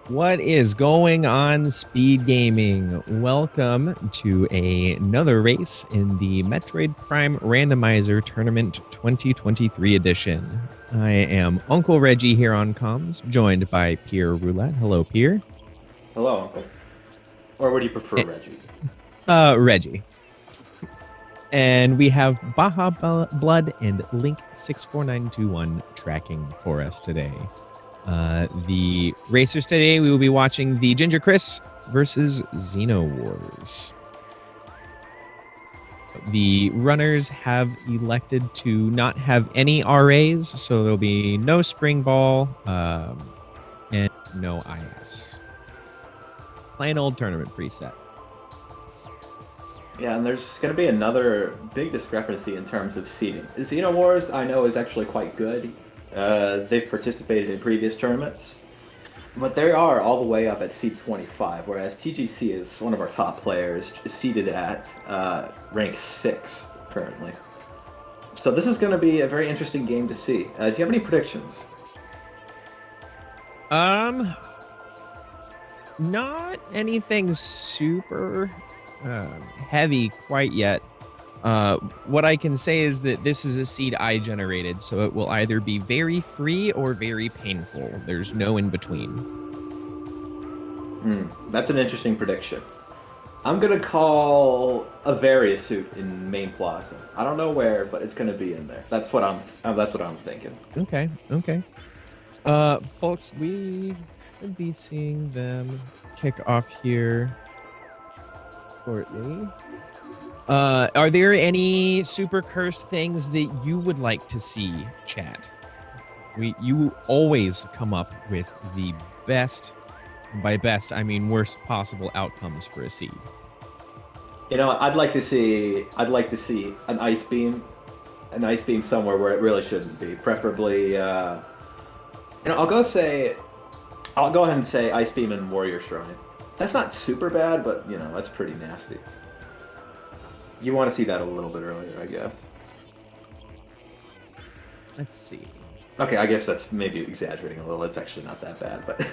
What is going on, Speed Gaming? Welcome to another race in the Metroid Prime Randomizer Tournament 2023 edition. I am Uncle Reggie here on comms, joined by Pierre Roulette. Hello, Pierre. Hello, Uncle. Or would you prefer Eh, Reggie? Reggie. And we have Baja Blood and Link 64921 tracking for us today. The racers today, we will be watching TheGingerChris versus XenoWars. The runners have elected to not have any RAs, so there'll be no spring ball and no IS. Plain old tournament preset. Yeah, and there's going to be another big discrepancy in terms of seeding. XenoWars, I know, is actually quite good. They've participated in previous tournaments, but they are all the way up at seed 25, whereas TGC is one of our top players, seeded at rank 6 currently. So this is going to be a very interesting game to see. Do you have any predictions? Not anything super heavy quite yet. What I can say is that this is a seed I generated, so it will either be very free or very painful. There's no in between. That's an interesting prediction. I'm gonna call a Variasuit in Main Plaza. I don't know where, but it's gonna be in there. That's what I'm thinking. Okay. Folks, we should be seeing them kick off here shortly. Are there any super cursed things that you would like to see, chat? You always come up with the best, by best I mean worst possible outcomes for a seed. You know, I'd like to see an ice beam somewhere where it really shouldn't be. Preferably, I'll go ahead and say ice beam and warrior shrine. That's not super bad, but that's pretty nasty. You want to see that a little bit earlier, I guess. Let's see. Okay, I guess that's maybe exaggerating a little. It's actually not that bad, but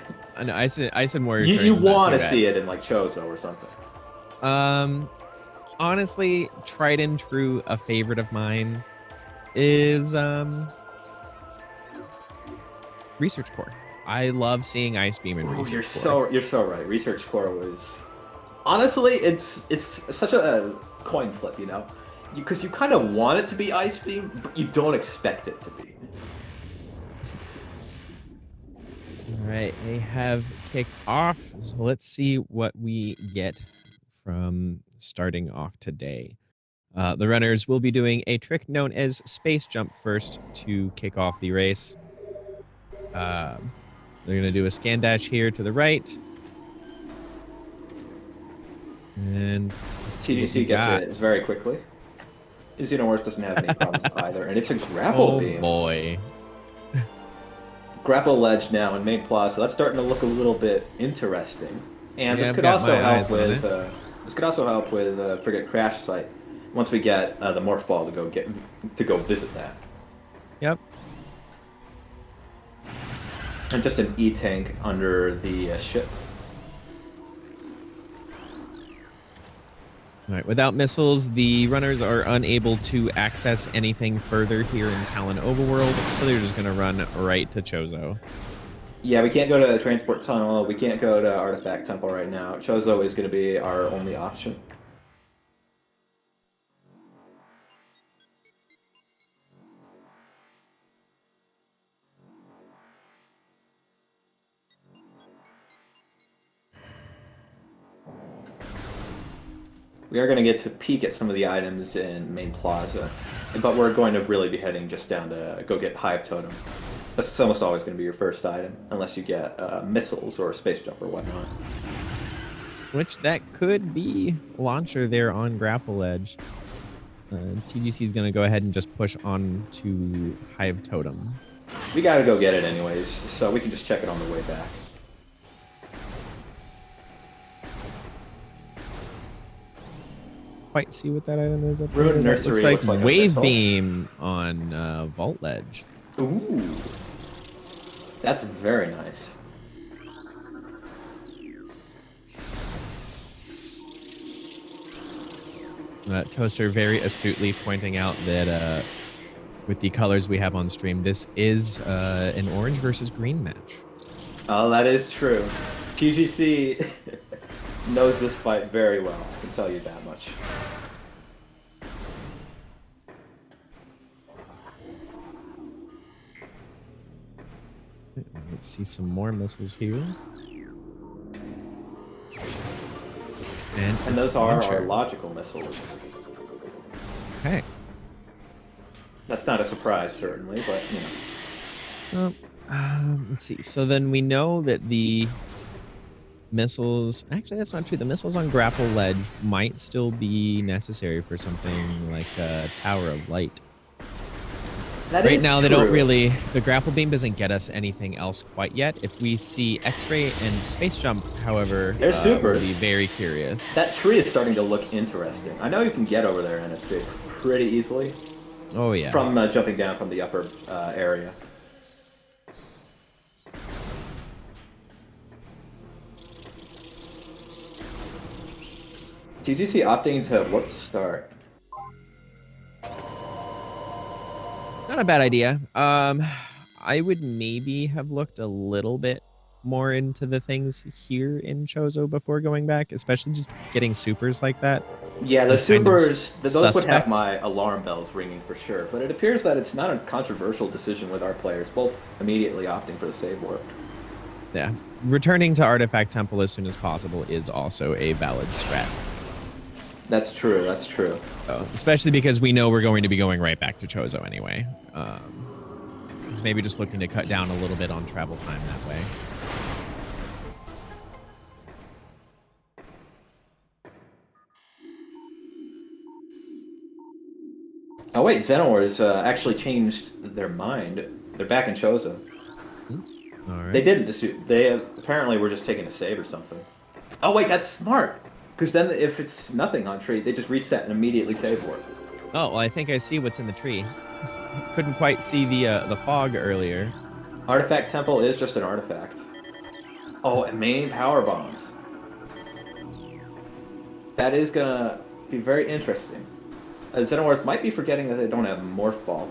No, I said warrior you shrine. You want to see it in like Chozo or something. Honestly, tried and true, a favorite of mine is Research Core. I love seeing Ice Beam in Research Core. You're so right. Research Core was honestly, it's such a coin flip, because you kind of want it to be Ice Beam, but you don't expect it to be. All right, they have kicked off, so let's see what we get from starting off today. The runners will be doing a trick known as Space Jump first to kick off the race. They're going to do a scan dash here to the right. And TGC gets it very quickly. XenoWars doesn't have any problems either, and it's a grapple beam. Oh boy. Grapple ledge now in Main Plaza. That's starting to look a little bit interesting. And Yeah, this could also help with Frigate Crash Site once we get the Morph Ball to go visit that. Yep. And just an E-tank under the ship. All right, without missiles, the runners are unable to access anything further here in Talon Overworld, so they're just going to run right to Chozo. Yeah, we can't go to Transport Tunnel, we can't go to Artifact Temple right now. Chozo is going to be our only option. We are going to get to peek at some of the items in Main Plaza, but we're going to really be heading just down to go get Hive Totem. That's almost always going to be your first item, unless you get missiles or a space jump or whatnot. Which that could be launcher there on Grapple Edge. TGC is going to go ahead and just push on to Hive Totem. We got to go get it anyways, so we can just check it on the way back. Quite see what that item is up Ruined there. Nursery Looks like a Wave missile. Beam on Vault Ledge. Ooh. That's very nice. Toaster very astutely pointing out that with the colors we have on stream, this is an orange versus green match. Oh, that is true. TGC knows this fight very well, I can tell you that much. Let's see some more missiles here. And those are our logical missiles. Okay. That's not a surprise, certainly, but, you know. Let's see. So then we know that the missiles... Actually, that's not true. The missiles on Grapple Ledge might still be necessary for something like Tower of Light. Right now, they don't really... The grapple beam doesn't get us anything else quite yet. If we see X-ray and space jump, however, they're super. We'll be very curious. That tree is starting to look interesting. I know you can get over there in SJ pretty easily. Oh, yeah. From jumping down from the upper area. TGC opting to warp start. Not a bad idea. I would maybe have looked a little bit more into the things here in Chozo before going back, especially just getting supers like that. Yeah, the supers, those would have my alarm bells ringing for sure, but it appears that it's not a controversial decision with our players, both immediately opting for the save warp. Yeah, returning to Artifact Temple as soon as possible is also a valid strat. That's true, that's true. Especially because we know we're going to be going right back to Chozo anyway. Maybe just looking to cut down a little bit on travel time that way. Oh wait, XenoWars actually changed their mind. They're back in Chozo. All right. They didn't. They apparently were just taking a save or something. Oh wait, that's smart. Because then if it's nothing on tree, they just reset and immediately save warp. Oh, well, I think I see what's in the tree. Couldn't quite see the fog earlier. Artifact Temple is just an artifact. Oh, and main power bombs. That is gonna be very interesting. XenoWars might be forgetting that they don't have Morph Ball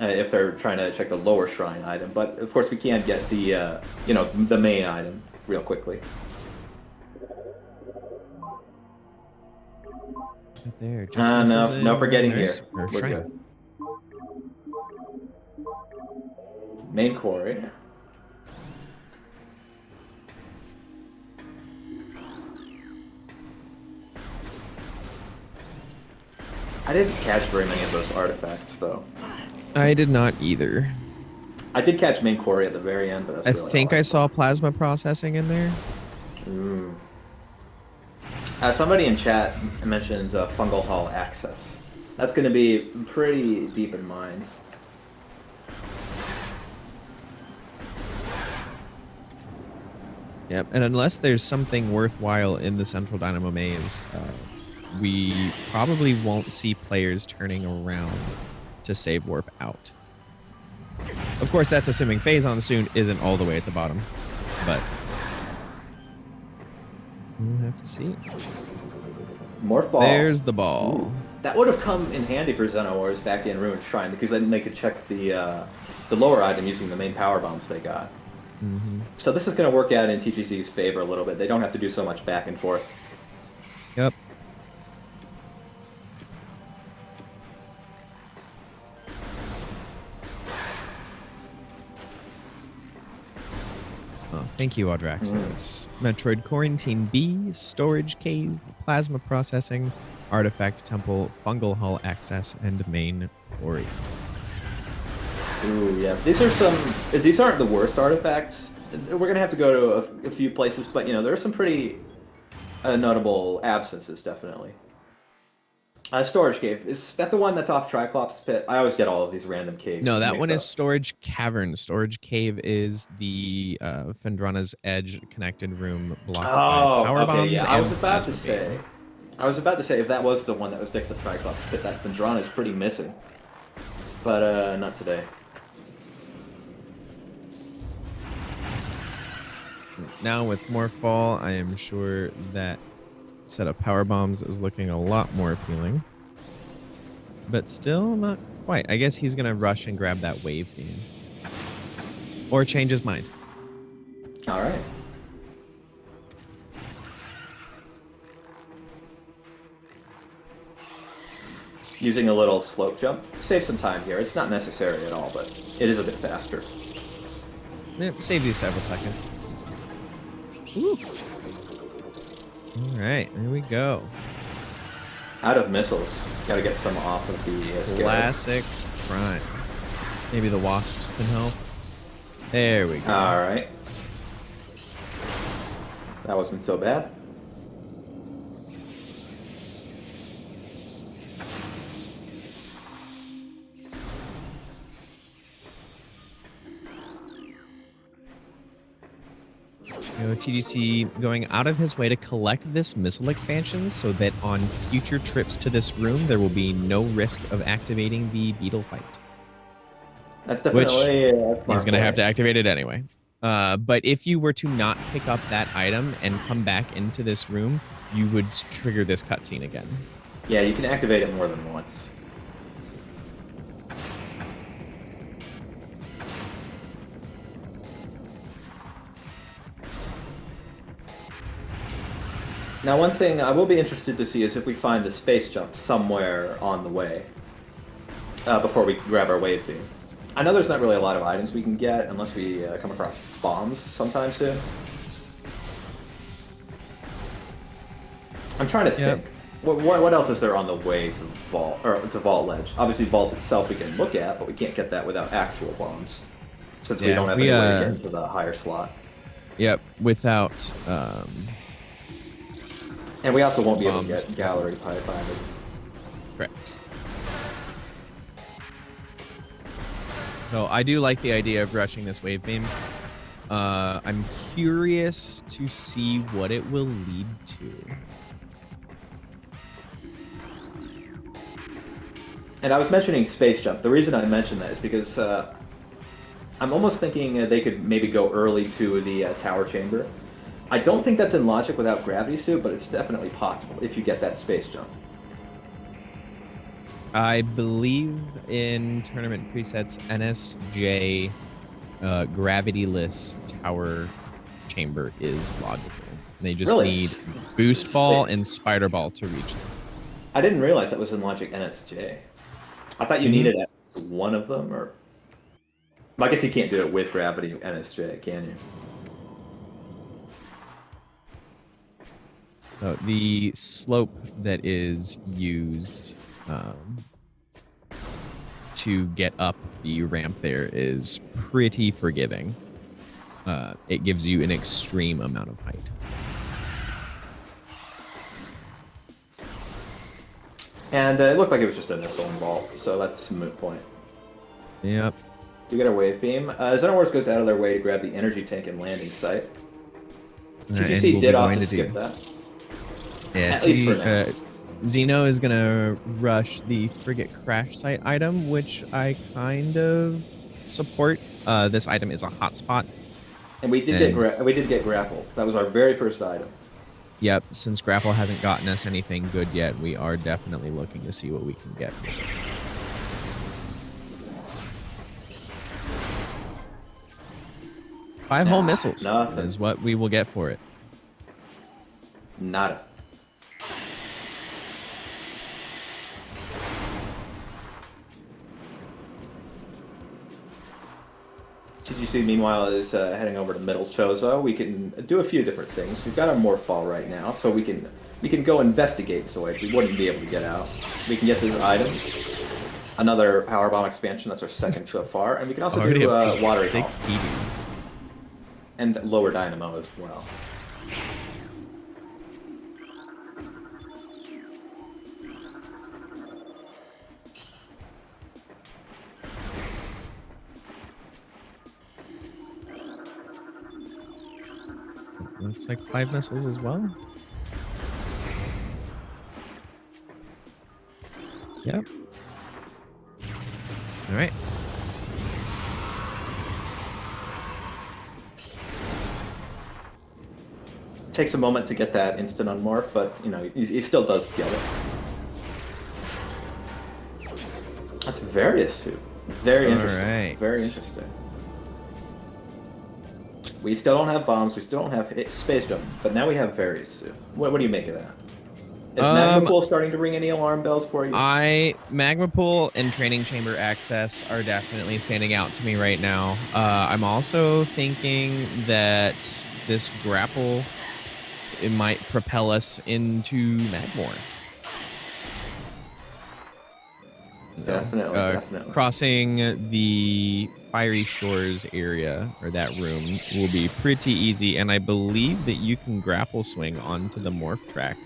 if they're trying to check the lower shrine item, but of course we can get the the main item real quickly. Right there, just no forgetting here. We're shrine. good. Main quarry. I didn't catch very many of those artifacts, though. I did not either. I did catch main quarry at the very end, but that's really think I saw plasma processing in there. Ooh. Somebody in chat mentions fungal hull access. That's going to be pretty deep in mines. Yep, and unless there's something worthwhile in the Central Dynamo Maze, we probably won't see players turning around to save warp out. Of course, that's assuming Phazon soon isn't all the way at the bottom, but we'll have to see. Morph Ball. There's the ball. Ooh. That would have come in handy for XenoWars back in Ruined Shrine, because then they could check the lower item using the main power bombs they got. Mm-hmm. So this is going to work out in TGC's favor a little bit. They don't have to do so much back and forth. Yep. Oh, thank you, Audraxis. Metroid Quarantine B, Storage Cave, Plasma Processing, Artifact Temple, Fungal Hull Access, and Main Quarry. Ooh, yeah. These aren't the worst artifacts. We're gonna have to go to a few places, but there are some pretty notable absences, definitely. Storage Cave, is that the one that's off Triclops Pit? I always get all of these random caves. No, that one is Storage Cavern. Storage Cave is the Fendrana's Edge connected room blocked by power bombs. Yeah. I was about to say if that was the one that was next to Triclops Pit, that Fendrana is pretty missing. But not today. Now with Morph Ball, I am sure that set of power bombs is looking a lot more appealing. but still not quite. I guess he's gonna rush and grab that wave beam. Or change his mind. All right. Using a little slope jump. Save some time here. It's not necessary at all, but it is a bit faster. Save you several seconds. Ooh. All right, there we go. Out of missiles. Got to get some off of the scale. Classic crime. Maybe the wasps can help. There we go. All right. That wasn't so bad. TGC going out of his way to collect this missile expansion so that on future trips to this room, there will be no risk of activating the beetle fight. That's definitely... he's going to have to activate it anyway. But if you were to not pick up that item and come back into this room, you would trigger this cutscene again. Yeah, you can activate it more than once. Now, one thing I will be interested to see is if we find the space jump somewhere on the way before we grab our wave beam. I know there's not really a lot of items we can get unless we come across bombs sometime soon. I'm trying to think. What else is there on the way to Vault or to Vault Ledge? Obviously, Vault itself we can look at, but we can't get that without actual bombs, since we don't have any way to get into the higher slot. Yep, without. And we also won't be able to get gallery pipe either. Correct. So I do like the idea of rushing this wave beam. I'm curious to see what it will lead to. And I was mentioning space jump. The reason I mentioned that is because I'm almost thinking they could maybe go early to the tower chamber. I don't think that's in logic without gravity suit, but it's definitely possible if you get that space jump. I believe in tournament presets, NSJ gravityless tower chamber is logical. They just need boost ball and spider ball to reach them. I didn't realize that was in logic NSJ. I thought you needed one of them, or I guess you can't do it with gravity NSJ, can you? So the slope that is used to get up the ramp there is pretty forgiving. It gives you an extreme amount of height. And it looked like it was just a missile vault, so that's a moot point. Yep. You get a wave beam. XenoWars goes out of their way to grab the energy tank and landing site. TGC did opt to skip that. Yeah, at least for now. Xeno is going to rush the frigate crash site item, which I kind of support. This item is a hotspot. And we did get grapple. That was our very first item. Yep, since grapple hasn't gotten us anything good yet, we are definitely looking to see what we can get. Five whole missiles is what we will get for it. Nada. TGC, meanwhile, is heading over to Middle Chozo. We can do a few different things. We've got our Morphball right now, so we can go investigate Zoid. We wouldn't be able to get out. We can get this item. Another Power Bomb expansion. That's our second so far. And we can also do Watery 6 PDs. And Lower Dynamo as well. Looks like 5 missiles as well. Yep. All right. Takes a moment to get that instant unmorph, but you know he still does get it. That's very astute. Very interesting. Right. Very interesting. We still don't have bombs. We still don't have space jump, but now we have very astute. What do you make of that? Is Magma Pool starting to ring any alarm bells for you? Magma Pool and Training Chamber access are definitely standing out to me right now. I'm also thinking that this grapple, it might propel us into Magmore. Definitely. Crossing the Fiery Shores area, or that room, will be pretty easy, and I believe that you can grapple swing onto the morph track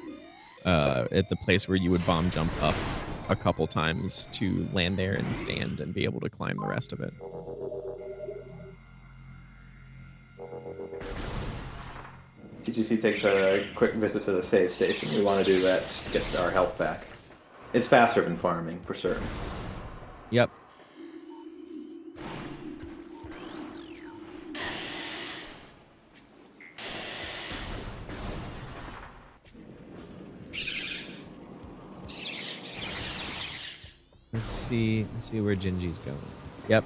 at the place where you would bomb jump up a couple times to land there and stand and be able to climb the rest of it. TGC takes a quick visit to the save station. We want to do that just to get our health back. It's faster than farming, for certain. Yep. Let's see where Gingy's going. Yep.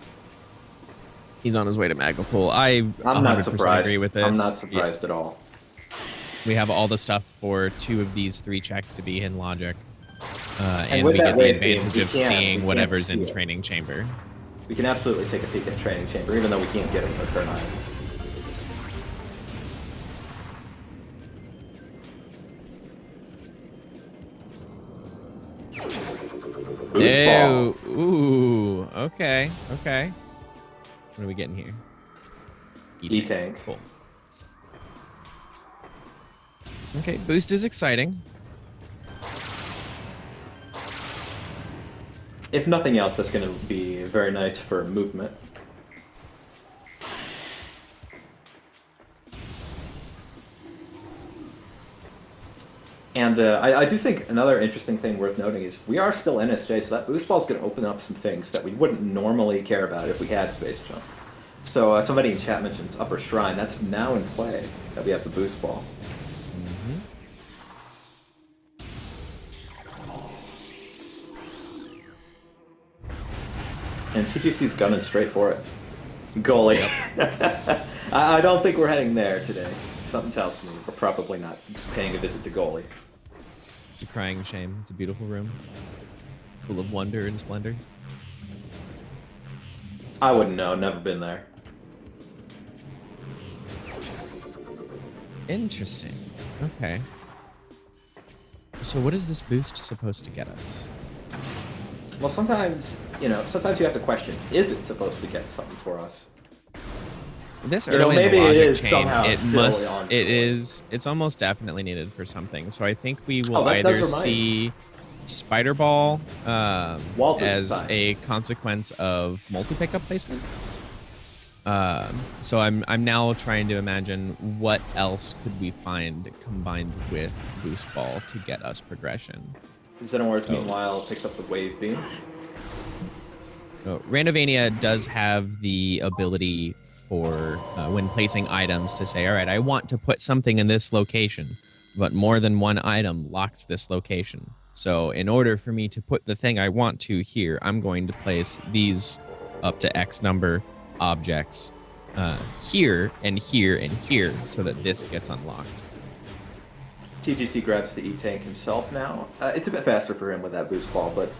He's on his way to Magma Pool. I'm not surprised. Agree with this. I'm not surprised at all. We have all the stuff for 2 of these 3 checks to be in logic. And we get the advantage of seeing whatever's in Training Chamber. We can absolutely take a peek at Training Chamber, even though we can't get it with our items. Ew. Ooh. Okay. What are we getting here? E-tank. Cool. Okay, boost is exciting. If nothing else, that's going to be very nice for movement. And I do think another interesting thing worth noting is we are still NSJ, so that boost ball is going to open up some things that we wouldn't normally care about if we had space jump. So somebody in chat mentions Upper Shrine. That's now in play that we have the boost ball. And TGC's gunning straight for it. Goalie. Yep. I don't think we're heading there today. Something tells me we're probably not just paying a visit to goalie. It's a crying shame. It's a beautiful room. Full of wonder and splendor. I wouldn't know. Never been there. Interesting. Okay. So what is this boost supposed to get us? Well, sometimes you have to question, is it supposed to get something for us? This early in the logic chain, it's it's almost definitely needed for something. So I think we will either see Spider Ball as a consequence of multi-pickup placement. So I'm now trying to imagine what else could we find combined with Boost Ball to get us progression. XenoWars, meanwhile, picks up the Wave Beam. Randomizer does have the ability for when placing items to say, all right, I want to put something in this location, but more than one item locks this location. So in order for me to put the thing I want to here, I'm going to place these up to X number objects here and here and here so that this gets unlocked. TGC grabs the E-Tank himself now. It's a bit faster for him with that boost ball, but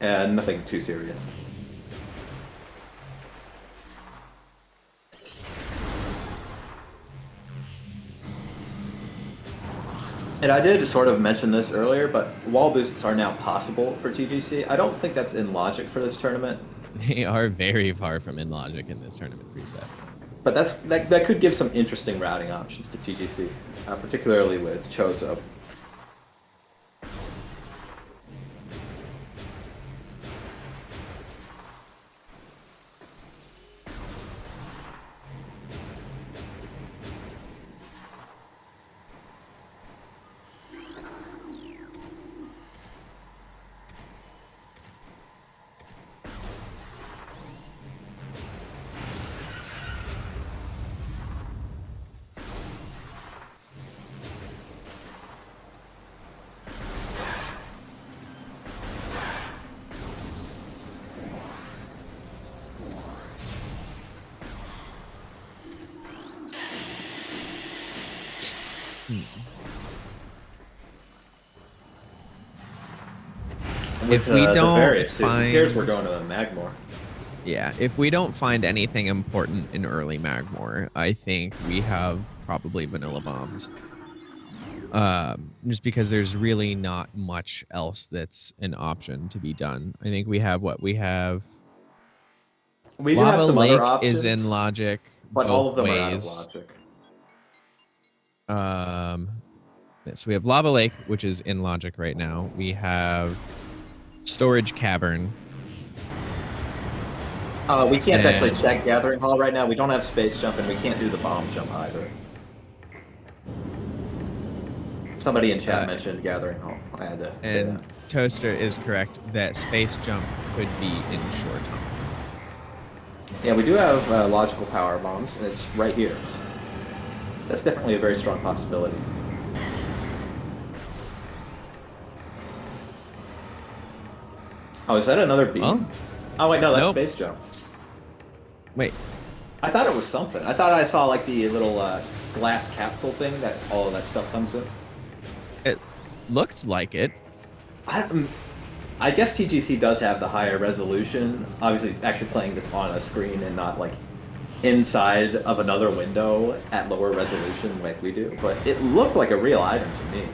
nothing too serious. And I did sort of mention this earlier, but wall boosts are now possible for TGC. I don't think that's in logic for this tournament. They are very far from in logic in this tournament preset. But that could give some interesting routing options to TGC, particularly with Chozo. With If we the don't various suit, who cares? We're find, going to a Magmore. yeah, if we don't find anything important in early Magmore, I think we have probably vanilla bombs. Just because there's really not much else that's an option to be done. I think we have what we have. We do have Lava some other Lake is in options, logic but all both of them are out of ways. logic. Um, so we have Lava Lake, which is in logic right now. We have Storage Cavern. We can't actually And check Gathering Hall right now. We don't have space jump, and we can't do the bomb jump either. Somebody in chat mentioned Gathering Hall. I had to say that. Toaster is correct that Space Jump could be in short time. Yeah, we do have logical power bombs, and it's right here. That's definitely a very strong possibility. Oh, is that another beam? Well, oh, wait, no, that's nope. Space Jump. Wait. I thought it was something. I thought I saw, like, the little glass capsule thing that all of that stuff comes in. It looked like it. I guess TGC does have the higher resolution. Obviously, actually playing this on a screen and not, like, inside of another window at lower resolution like we do. But it looked like a real item to me.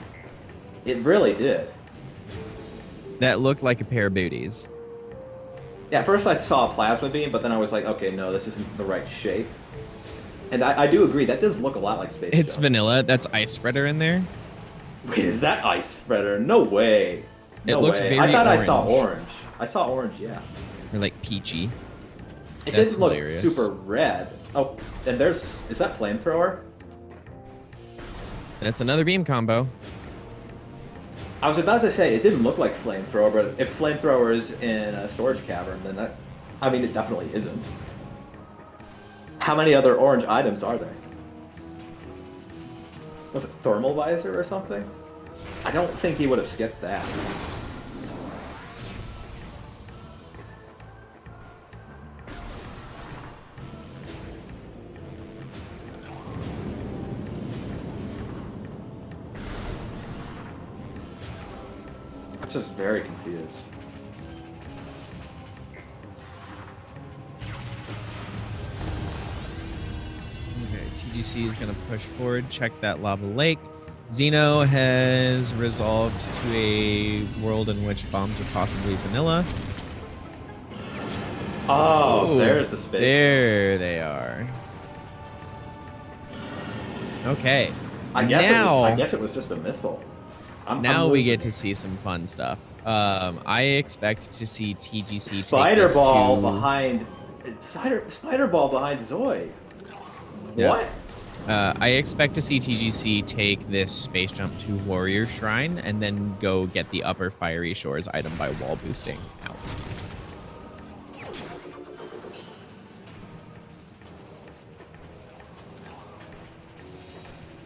It really did. That looked like a pair of booties. Yeah, at first I saw a plasma beam, but then I was like, okay, no, this isn't the right shape. And I do agree, that does look a lot like Space It's Jump. vanilla. That's Ice Spreader in there. Wait, is that Ice Spreader? No way. No It looks way. very I thought orange. I saw orange. I saw orange, yeah. Or like peachy. It That's didn't look hilarious. super red. Oh, and is that Flamethrower? That's another beam combo. I was about to say, it didn't look like Flamethrower, but if Flamethrower is in a storage cavern, then that... I mean, it definitely isn't. How many other orange items are there? Was it Thermal Visor or something? I don't think he would have skipped that. I'm just very confused. Okay, TGC is going to push forward, check that lava lake. Xeno has resolved to a world in which bombs are possibly vanilla. Oh, there's the space. There they are. Okay. I guess it was just a missile. Now we get to see some fun stuff. I expect to see TGC Spider take Ball this to... behind Spider Ball behind Zoid. Yeah. What? I expect to see TGC take this space jump to Warrior Shrine and then go get the upper Fiery Shores item by wall boosting out.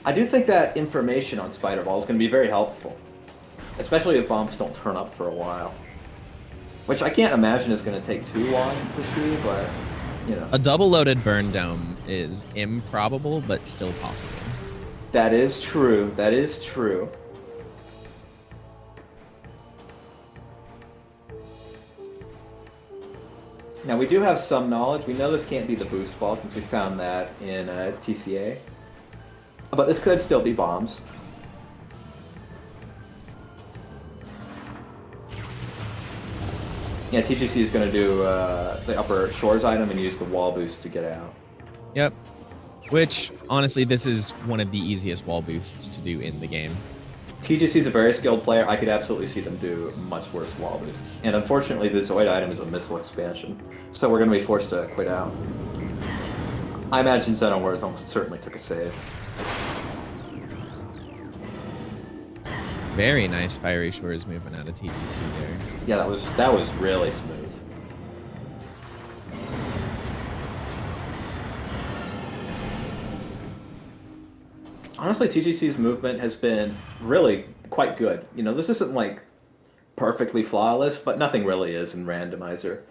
I do think that information on Spider Ball is going to be very helpful, especially if bombs don't turn up for a while. Which I can't imagine is going to take too long to see, but, you know. A double-loaded burn dome is improbable, but still possible. That is true. That is true. Now, we do have some knowledge. We know this can't be the boost ball since we found that in TCA. But this could still be bombs. Yeah, TGC is going to do the upper shores item and use the wall boost to get out. Yep. Which, honestly, this is one of the easiest wall boosts to do in the game. TGC is a very skilled player. I could absolutely see them do much worse wall boosts. And unfortunately, the Zoid item is a missile expansion, so we're going to be forced to quit out. I imagine XenoWars almost certainly took a save. Very nice Fiery Shores movement out of TGC there. Yeah, that was really smooth. Honestly, TGC's movement has been really quite good. You know, this isn't like perfectly flawless, but nothing really is in Randomizer.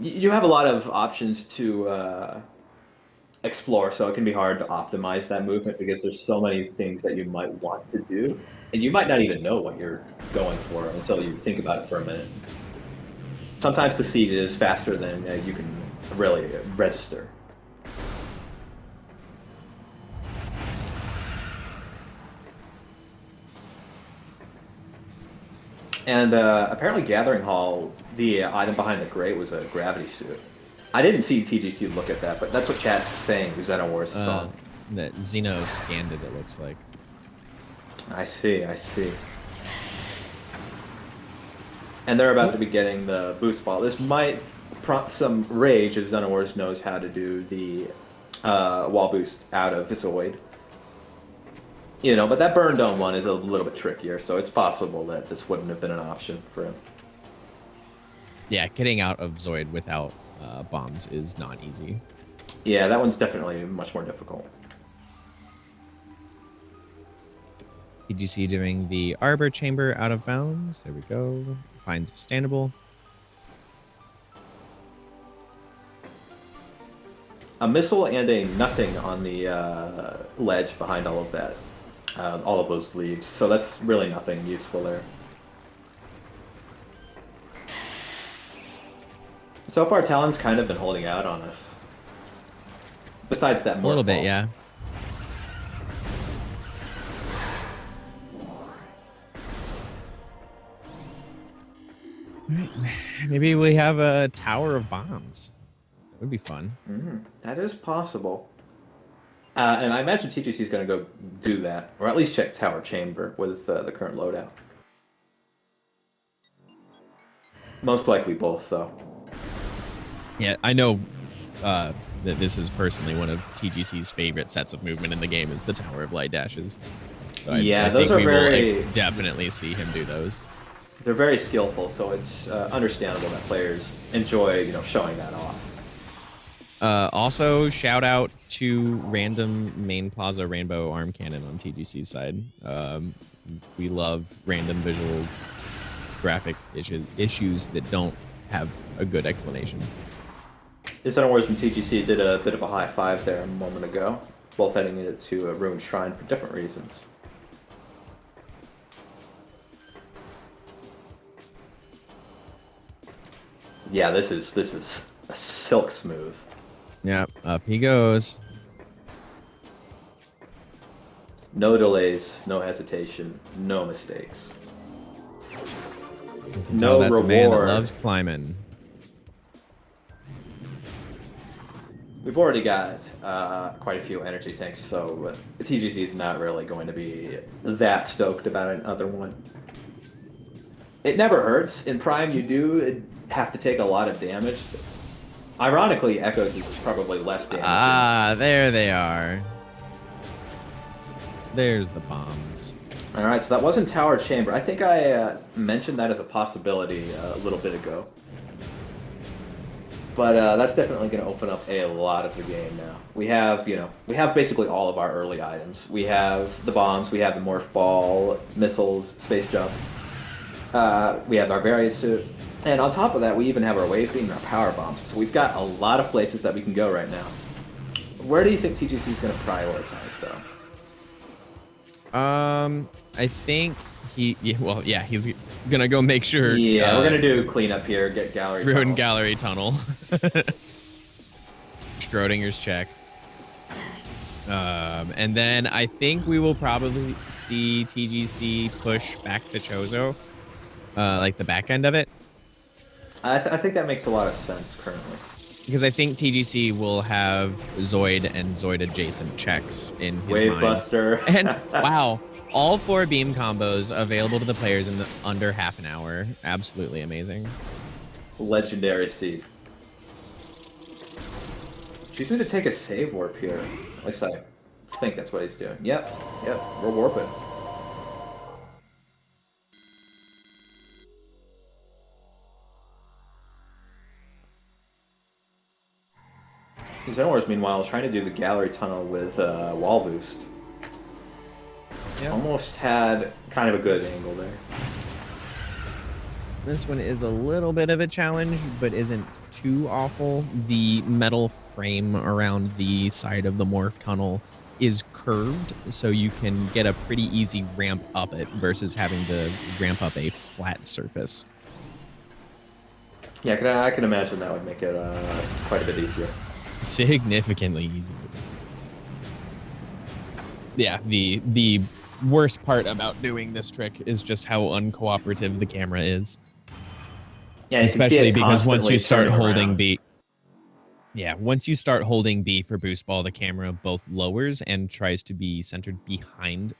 You have a lot of options to explore, so it can be hard to optimize that movement because there's so many things that you might want to do, and you might not even know what you're going for until you think about it for a minute. Sometimes the seed is faster than you can really register. And apparently Gathering Hall, the item behind the grate was a gravity suit. I didn't see TGC look at that, but that's what chat's saying, XenoWars is on. That Xeno scanned it, it looks like. I see, I see. And they're about to be getting the boost ball. This might prompt some rage if XenoWars knows how to do the wall boost out of Zoid. You know, but that Burn Dome one is a little bit trickier, so it's possible that this wouldn't have been an option for him. Yeah, getting out of Zoid without bombs is not easy. Yeah, that one's definitely much more difficult. TGC doing the Arbor Chamber out of bounds. There we go. Finds standable. A missile and a nothing on the ledge behind all of that. All of those leaves. So that's really nothing useful there. So far, Talon's kind of been holding out on us. Besides that, a little bit, yeah. Maybe we have a tower of bombs. That would be fun. That is possible. And I imagine TGC is going to go do that, or at least check Tower Chamber with the current loadout. Most likely both, though. Yeah, I know that this is personally one of TGC's favorite sets of movement in the game is the Tower of Light Dashes. So I those think are will definitely see him do those. They're very skillful, so it's understandable that players enjoy, showing that off. Also, shout out to random Main Plaza Rainbow Arm Cannon on TGC's side. We love random visual graphic issues that don't have a good explanation. XenoWars and TGC did a bit of a high five there a moment ago, both heading into a ruined shrine for different reasons. Yeah, this is a silk smooth. Yep, up he goes. No delays, no hesitation, no mistakes. You can tell that's reward. A man that loves climbing. We've already got quite a few energy tanks, so TGC is not really going to be that stoked about another one. It never hurts. In Prime, you do have to take a lot of damage. Ironically, Echoes is probably less damage. Ah, there they are. There's the bombs. All right, so that wasn't Tower Chamber. I think I mentioned that as a possibility a little bit ago. But that's definitely going to open up a lot of the game now. We have basically all of our early items. We have the bombs, we have the morph ball, missiles, space jump. We have our various suit. And on top of that, we even have our wave beam and our power bombs. So we've got a lot of places that we can go right now. Where do you think TGC is going to prioritize, though? I think he's gonna go make sure. Yeah, we're gonna do cleanup here, get gallery. Ruin gallery tunnel. Schrodinger's check. And then I think we will probably see TGC push back to Chozo, like the back end of it. I think that makes a lot of sense currently. Because I think TGC will have Zoid and Zoid adjacent checks in his Wave mind. Buster. And wow, all 4 beam combos available to the players in under half an hour. Absolutely amazing. Legendary seed. She's going to take a save warp here. At least I think that's what he's doing. Yep, we're warping. XenoWars, meanwhile, is trying to do the gallery tunnel with wall boost. Yep. Almost had kind of a good angle there. This one is a little bit of a challenge, but isn't too awful. The metal frame around the side of the morph tunnel is curved, so you can get a pretty easy ramp up it versus having to ramp up a flat surface. Yeah, I can imagine that would make it quite a bit easier. Significantly easier. Yeah, the worst part about doing this trick is just how uncooperative the camera is. Yeah, you can see Especially it because once you constantly start turning holding around. B, yeah, once you start holding B for boost ball, the camera both lowers and tries to be centered behind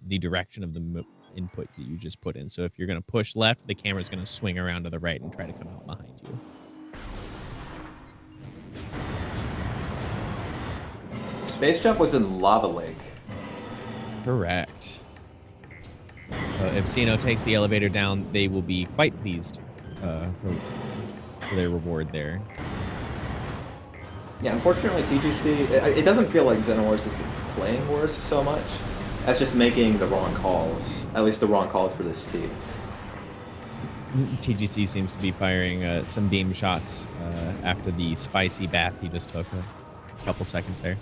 the direction of the input that you just put in. So if you're going to push left, the camera's going to swing around to the right and try to come out behind you. Space Jump was in Lava Lake. Correct. If Xeno takes the elevator down, they will be quite pleased for their reward there. Yeah, unfortunately, TGC, it doesn't feel like XenoWars is playing worse so much as just making the wrong calls. At least the wrong calls for this seed. TGC seems to be firing some beam shots after the spicy bath he just took a couple seconds there.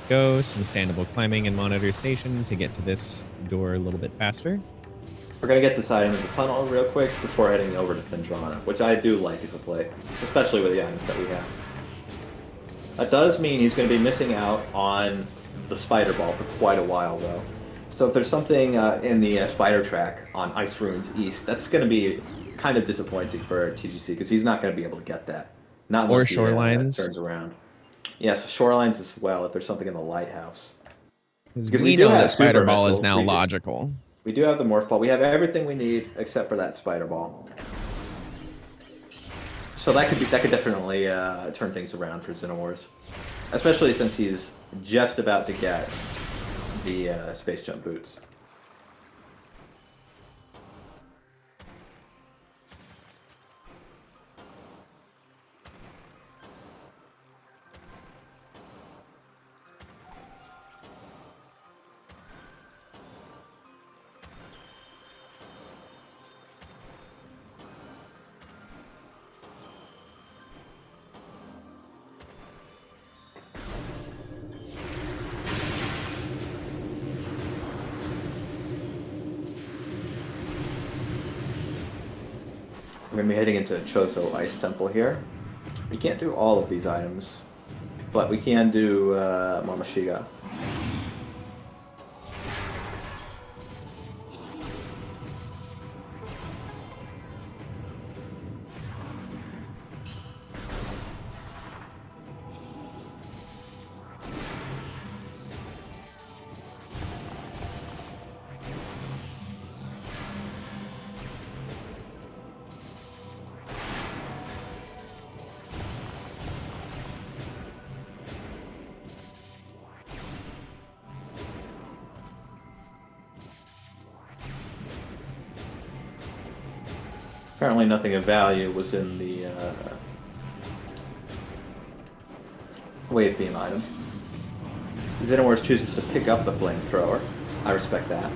Go some standable climbing and monitor station to get to this door a little bit faster. We're going to get this item in the tunnel real quick before heading over to Thendrana, which I do like as a play, especially with the items that we have. That does mean he's going to be missing out on the Spider Ball for quite a while, though. So if there's something in the Spider Track on Ice Ruins East, that's going to be kind of disappointing for TGC, because he's not going to be able to get that. Not Or unless he shorelines. turns around. Yes, shorelines as well, if there's something in the lighthouse. Because we know that Spider Ball is now missiles. logical. We do have the Morph Ball. We have everything we need except for that Spider Ball. So that could definitely turn things around for XenoWars, especially since he's just about to get the Space Jump boots. We're going to be heading into Chozo Ice Temple here. We can't do all of these items, but we can do Momoshika. Apparently nothing of value was in the wave beam item. XenoWars chooses to pick up the flamethrower. I respect that.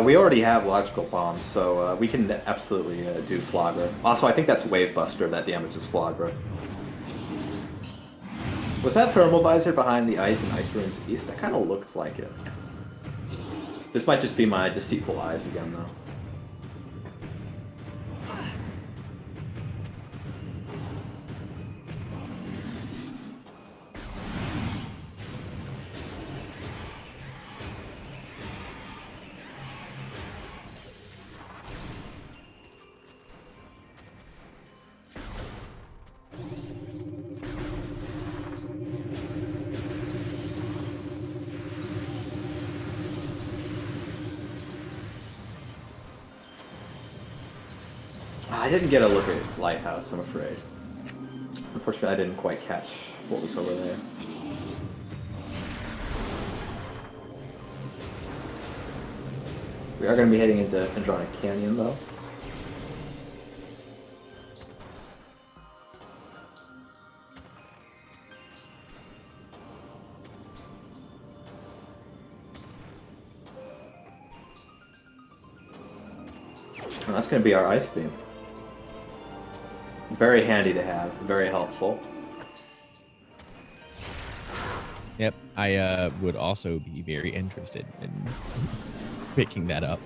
We already have logical bombs, so we can absolutely do Flagra. Also, I think that's Wave Buster that damages Flagra. Was that thermal visor behind the ice and Ice Ruins East? That kind of looks like it. This might just be my deceitful eyes again, though. I didn't get a look at Lighthouse, I'm afraid. Unfortunately, I didn't quite catch what was over there. We are going to be heading into Andronic Canyon, though. And that's going to be our ice beam. Very handy to have, very helpful. Yep, I would also be very interested in picking that up.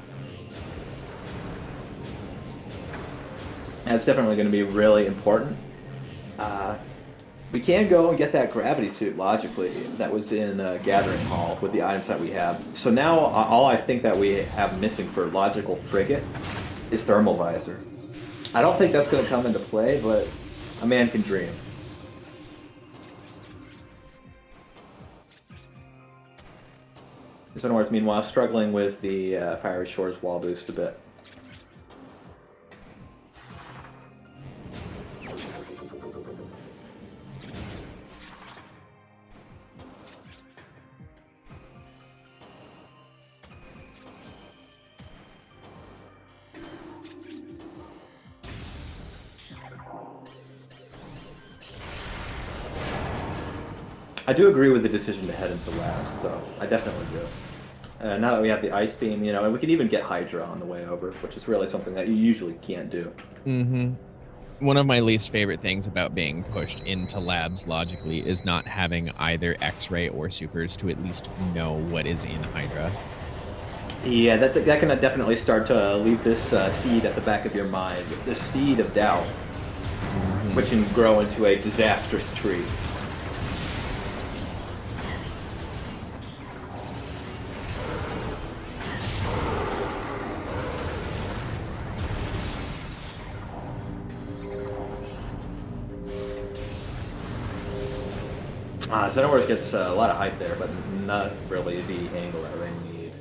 That's definitely going to be really important. We can go and get that gravity suit logically that was in Gathering Hall with the items that we have. So now all I think that we have missing for logical frigate is thermal visor. I don't think that's going to come into play, but a man can dream. XenoWars, meanwhile, struggling with the Fiery Shores wall boost a bit. I do agree with the decision to head into labs, though. I definitely do. Now that we have the ice beam, you know, and we could even get Hydra on the way over, which is really something that you usually can't do. Mm-hmm. One of my least favorite things about being pushed into labs logically is not having either X-ray or supers to at least know what is in Hydra. Yeah, that can definitely start to leave this seed at the back of your mind, the seed of doubt, which can grow into a disastrous tree. XenoWars gets a lot of hype there, but not really the angle that they need.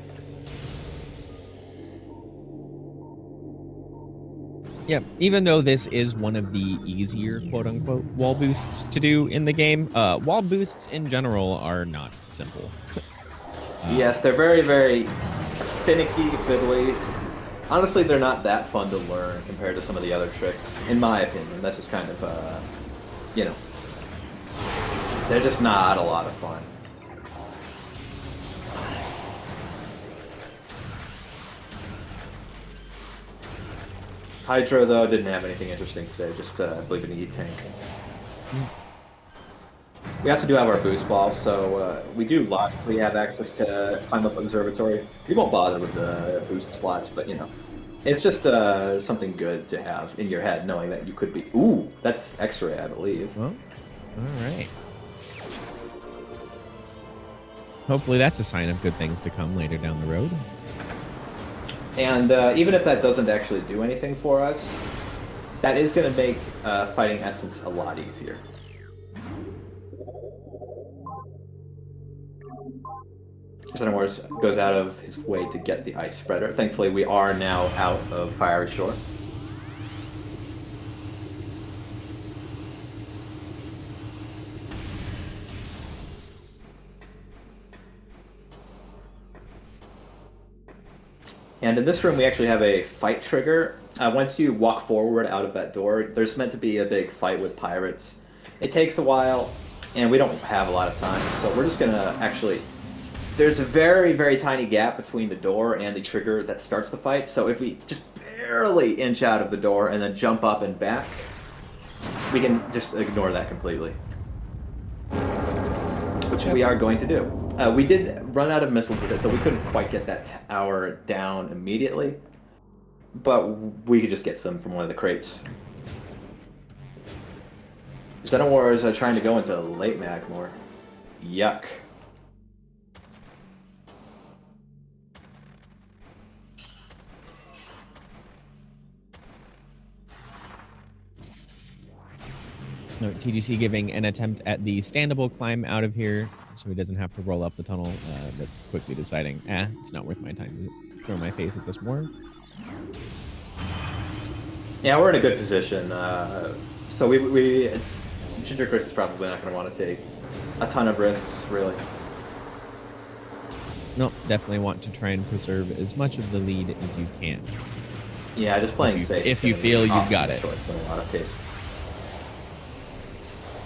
Yeah, even though this is one of the easier quote-unquote wall boosts to do in the game, wall boosts in general are not simple. Yes, they're very, very finicky, fiddly. Honestly, they're not that fun to learn compared to some of the other tricks, in my opinion. That's just kind of, you know, they're just not a lot of fun. Hydra, though, didn't have anything interesting today, just, I believe, an E-tank. We also do have our boost balls, so we do logically have access to climb up observatory. We won't bother with the boost slots, but, you know, it's just something good to have in your head, knowing that you could be... Ooh, that's X-ray, I believe. Well, all right. Hopefully that's a sign of good things to come later down the road. And even if that doesn't actually do anything for us, that is going to make fighting Essence a lot easier. XenoWars goes out of his way to get the Ice Spreader. Thankfully, we are now out of Fiery Shore. And in this room, we actually have a fight trigger. Once you walk forward out of that door, there's meant to be a big fight with pirates. It takes a while, and we don't have a lot of time, so we're just gonna actually... There's a very, very tiny gap between the door and the trigger that starts the fight, so if we just barely inch out of the door and then jump up and back, we can just ignore that completely. Which we are going to do. We did run out of missiles with it, so we couldn't quite get that tower down immediately. But we could just get some from one of the crates. XenoWars is trying to go into late Magmore. Yuck. No, TGC giving an attempt at the standable climb out of here so he doesn't have to roll up the tunnel, but quickly deciding, it's not worth my time to throw my face at this more. Yeah, we're in a good position. So GingerChris is probably not going to want to take a ton of risks, really. No, definitely want to try and preserve as much of the lead as you can. Yeah, just playing safe. If you feel you've got it. Choice in a lot of cases.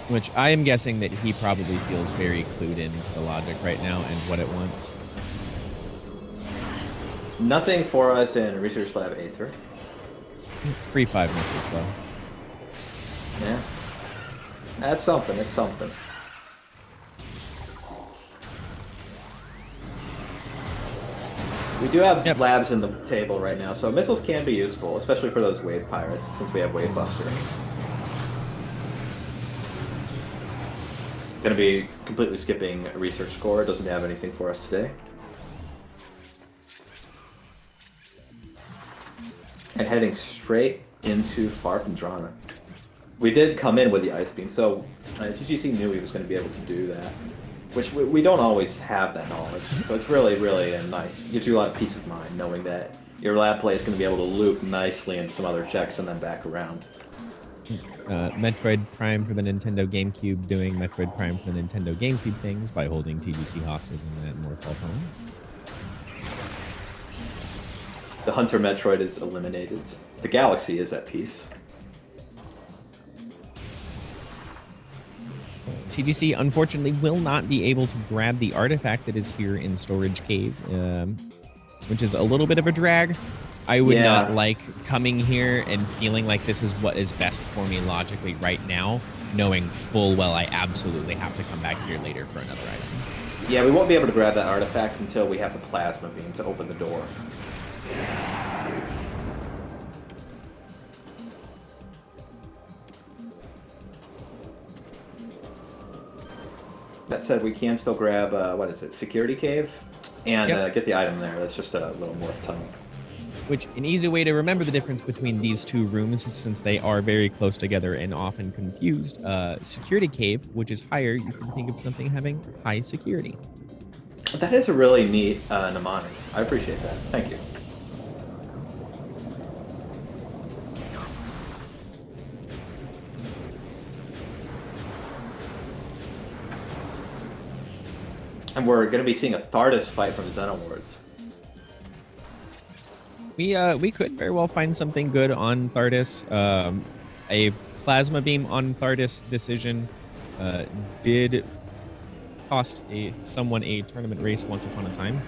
Which I am guessing that he probably feels very clued in to the logic right now and what it wants. Nothing for us in Research Lab Aether. Free 5 missiles, though. Yeah. That's something. It's something. We do have labs in the table right now, so missiles can be useful, especially for those wave pirates, since we have Wave Buster. Gonna be completely skipping a research score. It doesn't have anything for us today. And heading straight into Far from Drana. We did come in with the Ice Beam, so TGC knew he was going to be able to do that. Which we don't always have that knowledge, so it's really, really nice. It gives you a lot of peace of mind knowing that your lab play is going to be able to loop nicely into some other checks and then back around. Metroid Prime for the Nintendo GameCube doing Metroid Prime for the Nintendo GameCube things by holding TGC hostage in that Mortal Kombat. The Hunter Metroid is eliminated. The Galaxy is at peace. TGC unfortunately will not be able to grab the artifact that is here in Storage Cave, which is a little bit of a drag. I would not like coming here and feeling like this is what is best for me logically right now, knowing full well I absolutely have to come back here later for another item. Yeah, we won't be able to grab that artifact until we have the plasma beam to open the door. That said, we can still grab, what is it, Security Cave? And get the item there. That's just a little more tunnel. Which, an easy way to remember the difference between these two rooms, since they are very close together and often confused, Security Cave, which is higher, you can think of something having high security. That is a really neat mnemonic. I appreciate that. Thank you. And we're going to be seeing a Thardus fight from XenoWars. We could very well find something good on Thardus. A plasma beam on Thardus decision did cost someone a tournament race once upon a time.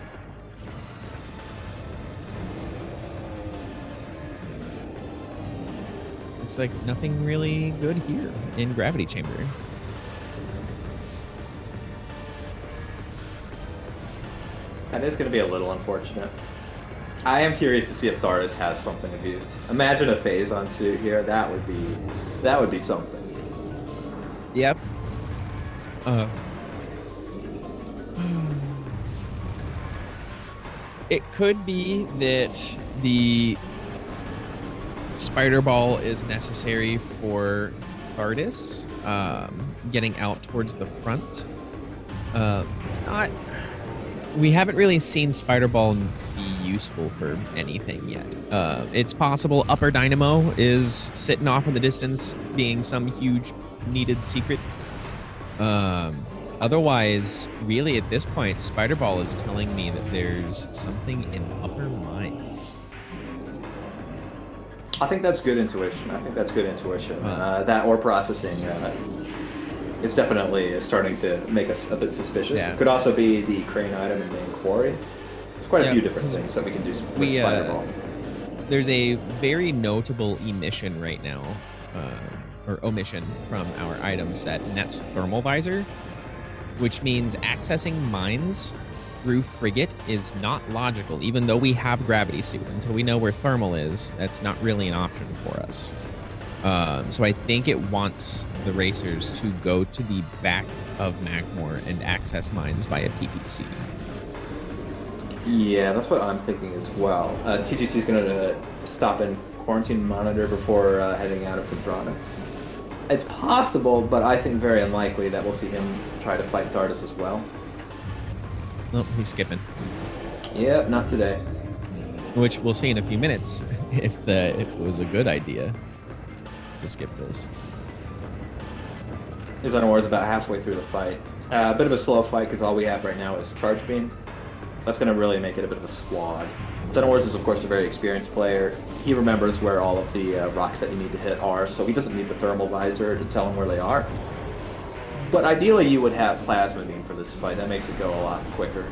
Looks like nothing really good here in Gravity Chamber. That is going to be a little unfortunate. I am curious to see if Thardus has something abused. Imagine a Phazon suit here. That would be something. Yep. It could be that the Spider Ball is necessary for Thardus getting out towards the front. It's not. We haven't really seen Spider Ball be useful for anything yet. It's possible Upper Dynamo is sitting off in the distance, being some huge needed secret. Otherwise, really at this point, Spider Ball is telling me that there's something in Upper Mines. I think that's good intuition. That ore processing is definitely starting to make us a bit suspicious. Yeah. It could also be the crane item in main quarry. There's quite a few different things that we can do with Spider Ball. There's a very notable emission right now, or omission from our item set, and that's Thermal Visor, which means accessing mines through Frigate is not logical, even though we have Gravity Suit. Until we know where Thermal is, that's not really an option for us. So I think it wants the racers to go to the back of Macmore and access mines via PPC. Yeah, that's what I'm thinking as well. TGC is going to stop in Quarantine Monitor before heading out of Phadrana. It's possible, but I think very unlikely that we'll see him try to fight Thardus as well. Oh, he's skipping. Yep, not today. which we'll see in a few minutes if it was a good idea to skip this. XenoWars is about halfway through the fight. A bit of a slow fight because all we have right now is Charge Beam. That's going to really make it a bit of a slog. XenoWars is, of course, a very experienced player. He remembers where all of the rocks that you need to hit are, so he doesn't need the thermal visor to tell him where they are. But ideally, you would have Plasma Beam for this fight. That makes it go a lot quicker.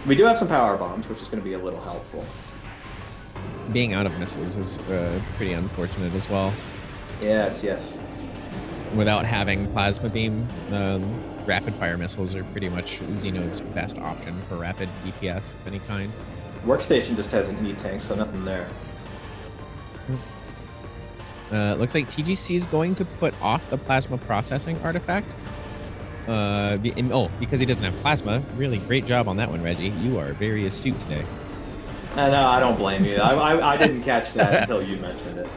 We do have some power bombs, which is going to be a little helpful. Being out of missiles is pretty unfortunate as well. Yes, yes. Without having Plasma Beam, rapid fire missiles are pretty much Xeno's best option for rapid DPS of any kind. Workstation just has an E-tank, so nothing there. Looks like TGC is going to put off the plasma processing artifact. Because he doesn't have plasma. Really great job on that one, Reggie. You are very astute today. No, I don't blame you. I didn't catch that until you mentioned it.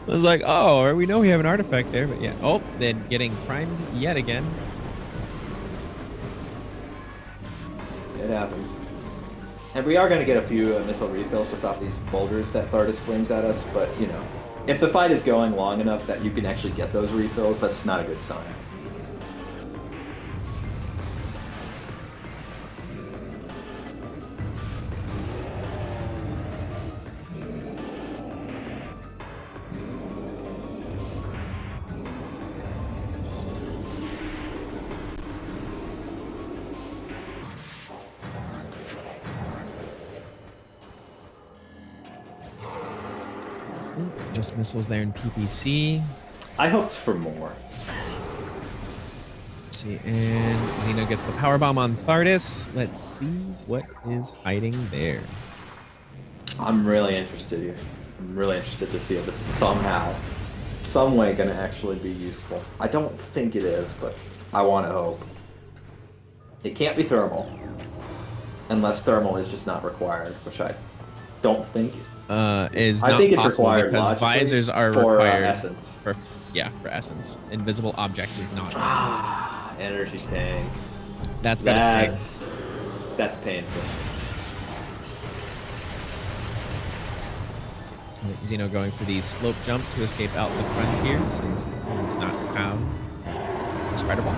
I was like, oh, we know we have an artifact there, but yeah. Oh, then getting primed yet again. It happens. And we are going to get a few missile refills just off these boulders that Thardus flings at us, but, you know, if the fight is going long enough that you can actually get those refills, that's not a good sign. Just missiles there in PPC. I hoped for more. Let's see, and Xeno gets the power bomb on Thardus. Let's see what is hiding there. I'm really interested here. I'm really interested to see if this is somehow, some way going to actually be useful. I don't think it is, but I want to hope. It can't be thermal, unless thermal is just not required, which I don't think. Is I not think it's possible required because visors are for required essence. for essence. Invisible objects is not. Energy tank. That's gotta stay. That's painful. Xeno going for the slope jump to escape out the frontier since he does not have a spider ball.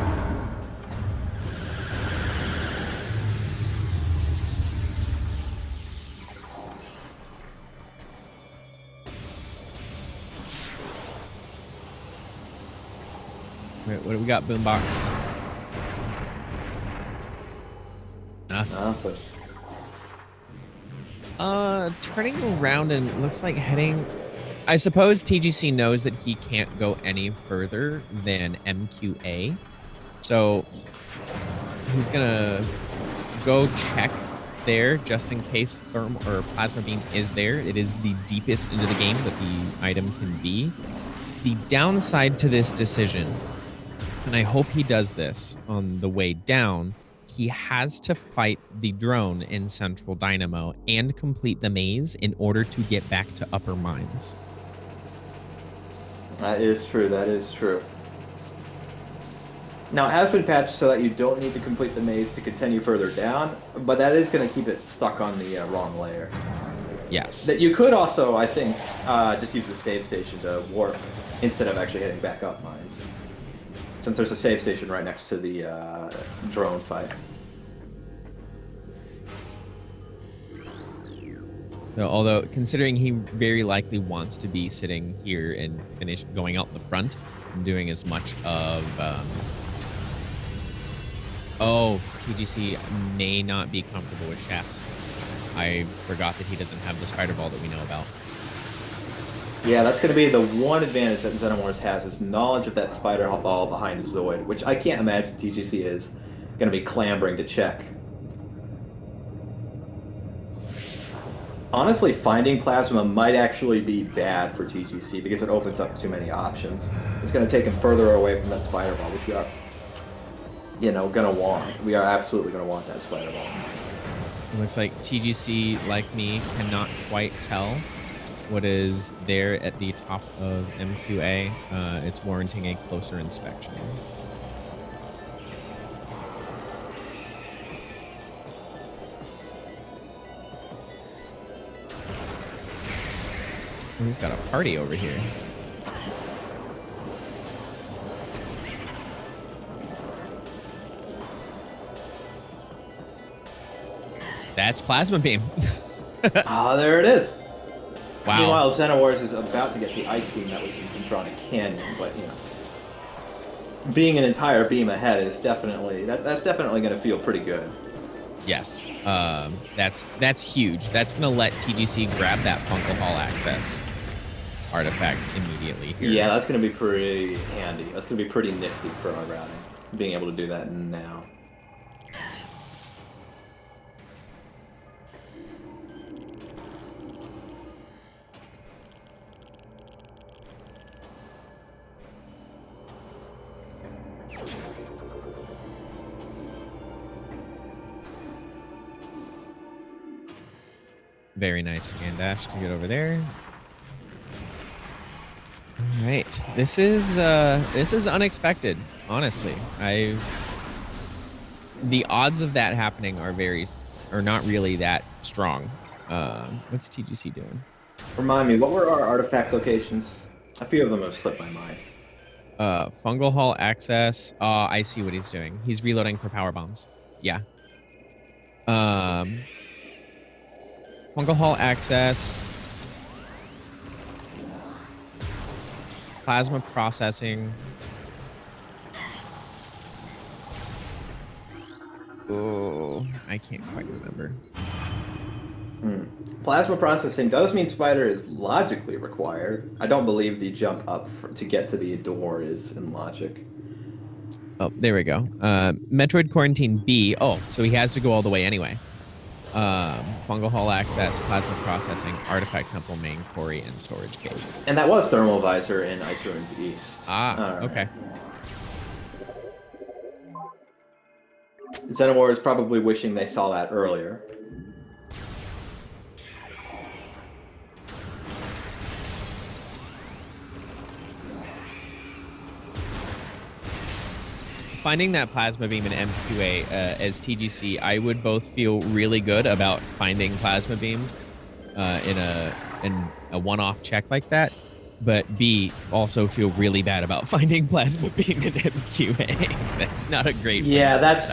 Right, what do we got, Boombox? Nothing. Turning around and it looks like heading... I suppose TGC knows that he can't go any further than MQA. So he's gonna go check there just in case thermal or plasma beam is there. It is the deepest into the game that the item can be. The downside to this decision, and I hope he does this on the way down, he has to fight the drone in Central Dynamo and complete the maze in order to get back to Upper Mines. That is true. That is true. Now, it has been patched so that you don't need to complete the maze to continue further down, but that is going to keep it stuck on the wrong layer. Yes. That you could also, I think, just use the save station to warp instead of actually heading back up mines. Since there's a save station right next to the drone fight. So, although, considering he very likely wants to be sitting here and finish going out the front and doing as much of... TGC may not be comfortable with shafts. I forgot that he doesn't have the spider ball that we know about. Yeah, that's going to be the one advantage that XenoWars has, is knowledge of that spider ball behind Zoid, which I can't imagine TGC is going to be clambering to check. Honestly, finding Plasma might actually be bad for TGC because it opens up too many options. It's going to take him further away from that spider ball, which we are, going to want. We are absolutely going to want that spider ball. It looks like TGC, like me, cannot quite tell what is there at the top of MQA. It's warranting a closer inspection. He's got a party over here. That's Plasma Beam. Ah, there it is. Wow. Meanwhile, XenoWars is about to get the Ice Beam that was used in Tronic Canyon, but you know, being an entire beam ahead is definitely that's definitely going to feel pretty good. Yes, that's huge. That's gonna let TGC grab that Fungal Hall access artifact immediately here. Yeah, that's going to be pretty handy. That's going to be pretty nifty for our routing, being able to do that now. Very nice scan dash to get over there. All right, this is unexpected. Honestly, the odds of that happening are not really that strong. What's TGC doing? Remind me, what were our artifact locations? A few of them have slipped my mind. Fungal Hall access. I see what he's doing. He's reloading for power bombs. Yeah. Fungal Hall access. Plasma processing. Oh, I can't quite remember. Plasma processing does mean Spider is logically required. I don't believe the jump up to get to the door is in logic. Oh, there we go. Metroid Quarantine B. Oh, so he has to go all the way anyway. Fungal Hall access, plasma processing, artifact temple, main quarry, and storage gate. And that was Thermal Visor in Ice Ruins East. Ah, okay. XenoWars is probably wishing they saw that earlier. Finding that plasma beam in MQA as TGC, I would both feel really good about finding plasma beam in a one-off check like that, but B, also feel really bad about finding plasma beam in MQA. That's not a great. Yeah, that's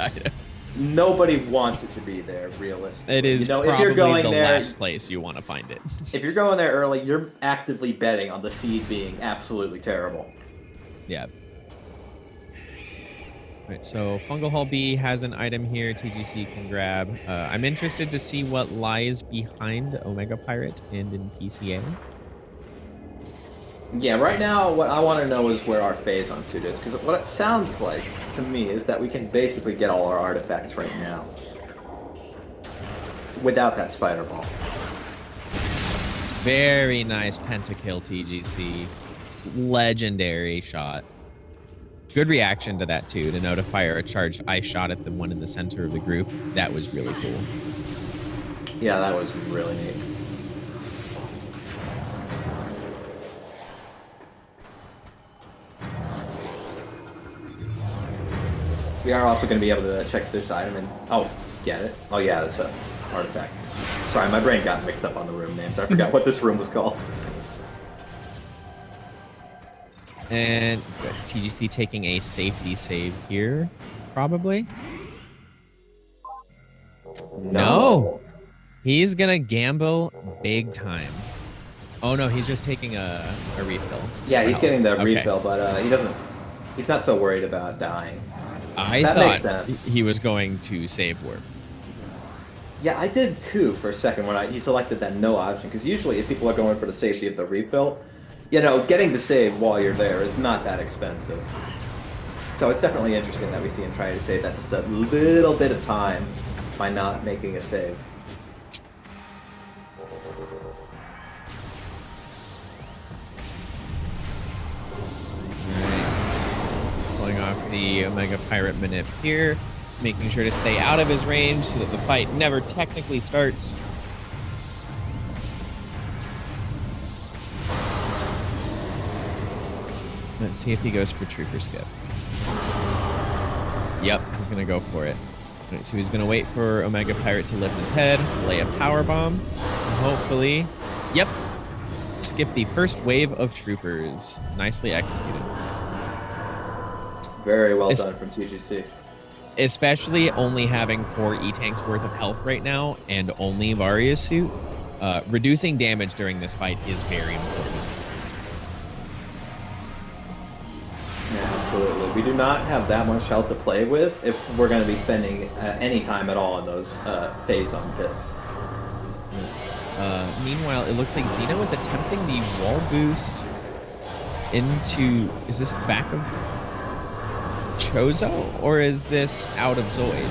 nobody wants it to be there. Realistically, it is probably if you're going the there, last place you want to find it. If you're going there early, you're actively betting on the seed being absolutely terrible. Yeah. Right, so Fungal Hall B has an item here TGC can grab. I'm interested to see what lies behind Omega Pirate and in PCA. Yeah, right now what I want to know is where our phazon suit is, because what it sounds like to me is that we can basically get all our artifacts right now without that spider ball. Very nice pentakill TGC. Legendary shot. Good reaction to that, too, to know to fire a charged ice shot at the one in the center of the group. That was really cool. Yeah, that was really neat. We are also going to be able to check this item and... Oh, get it? Oh, yeah, that's an artifact. Sorry, my brain got mixed up on the room names. I forgot what this room was called. And TGC taking a safety save here, probably. No. He's going to gamble big time. Oh, no, he's just taking a refill. Yeah, he's getting the refill, but he's not so worried about dying. I thought he was going to save warp. Yeah, I did too for a second when he selected that no option, because usually if people are going for the safety of the refill, you know, getting the save while you're there is not that expensive. So it's definitely interesting that we see him trying to save that just a little bit of time by not making a save. Pulling off the Omega Pirate manip here, making sure to stay out of his range so that the fight never technically starts. Let's see if he goes for Trooper Skip. Yep, he's going to go for it. Right, so he's going to wait for Omega Pirate to lift his head, lay a power bomb, and hopefully... Yep, skip the first wave of troopers. Nicely executed. Very well done from TGC. Especially only having 4 E-Tanks worth of health right now and only Varia's suit. Reducing damage during this fight is very important. Yeah, absolutely. We do not have that much health to play with if we're going to be spending any time at all in those phase-on pits. Meanwhile, it looks like Xeno is attempting the wall boost into... Is this back of Chozo, or is this out of Zoid?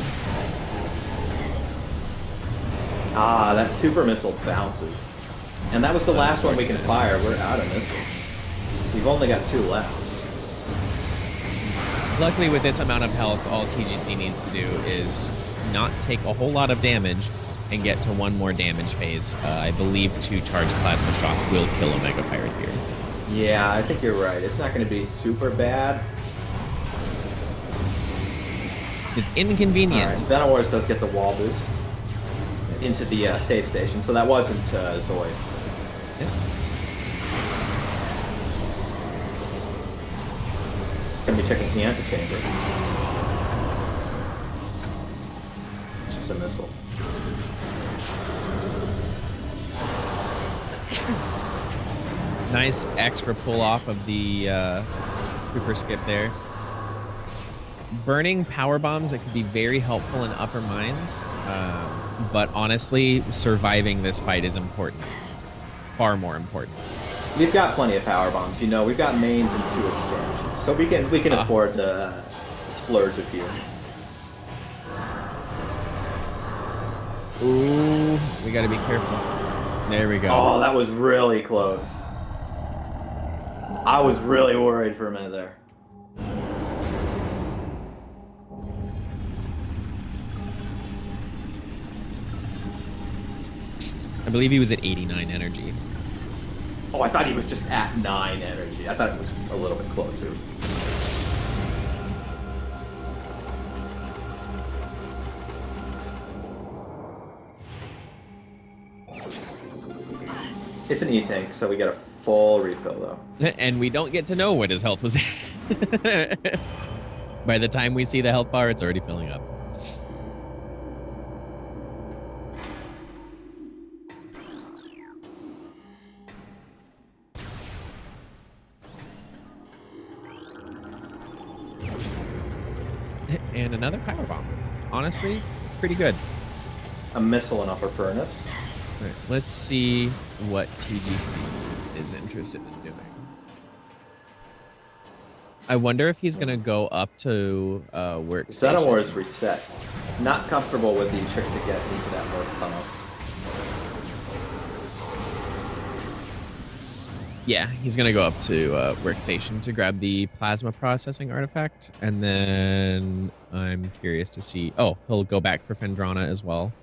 Ah, that super missile bounces. And that was the last one we can fire. We're out of missiles. We've only got 2 left. Luckily, with this amount of health, all TGC needs to do is not take a whole lot of damage and get to 1 more damage phase. I believe 2 charged plasma shots will kill a Mega Pirate here. Yeah, I think you're right. It's not going to be super bad. It's inconvenient. Right. XenoWars does get the wall boost into the save station, so that wasn't Zoid. Yeah. Gonna be checking the antechamber. Just a missile. Nice extra pull off of the trooper skip there. Burning power bombs that could be very helpful in upper mines, but honestly, surviving this fight is important. Far more important. We've got plenty of power bombs, you know. We've got mains and 2 expansions, so we can afford to splurge a few. Ooh, we got to be careful. There we go. Oh, that was really close. I was really worried for a minute there. I believe he was at 89 energy. Oh, I thought he was just at 9 energy. I thought it was a little bit closer. It's an E-Tank, so we get a full refill, though. And we don't get to know what his health was at. By the time we see the health bar, it's already filling up. And another power bomb. Honestly, pretty good. A missile in upper furnace. All right, let's see what TGC is interested in doing. I wonder if he's going to go up to workstation. XenoWars resets. Not comfortable with the trick to get into that north tunnel. Yeah, he's going to go up to workstation to grab the plasma processing artifact. And then I'm curious to see... Oh, he'll go back for Fendrana as well.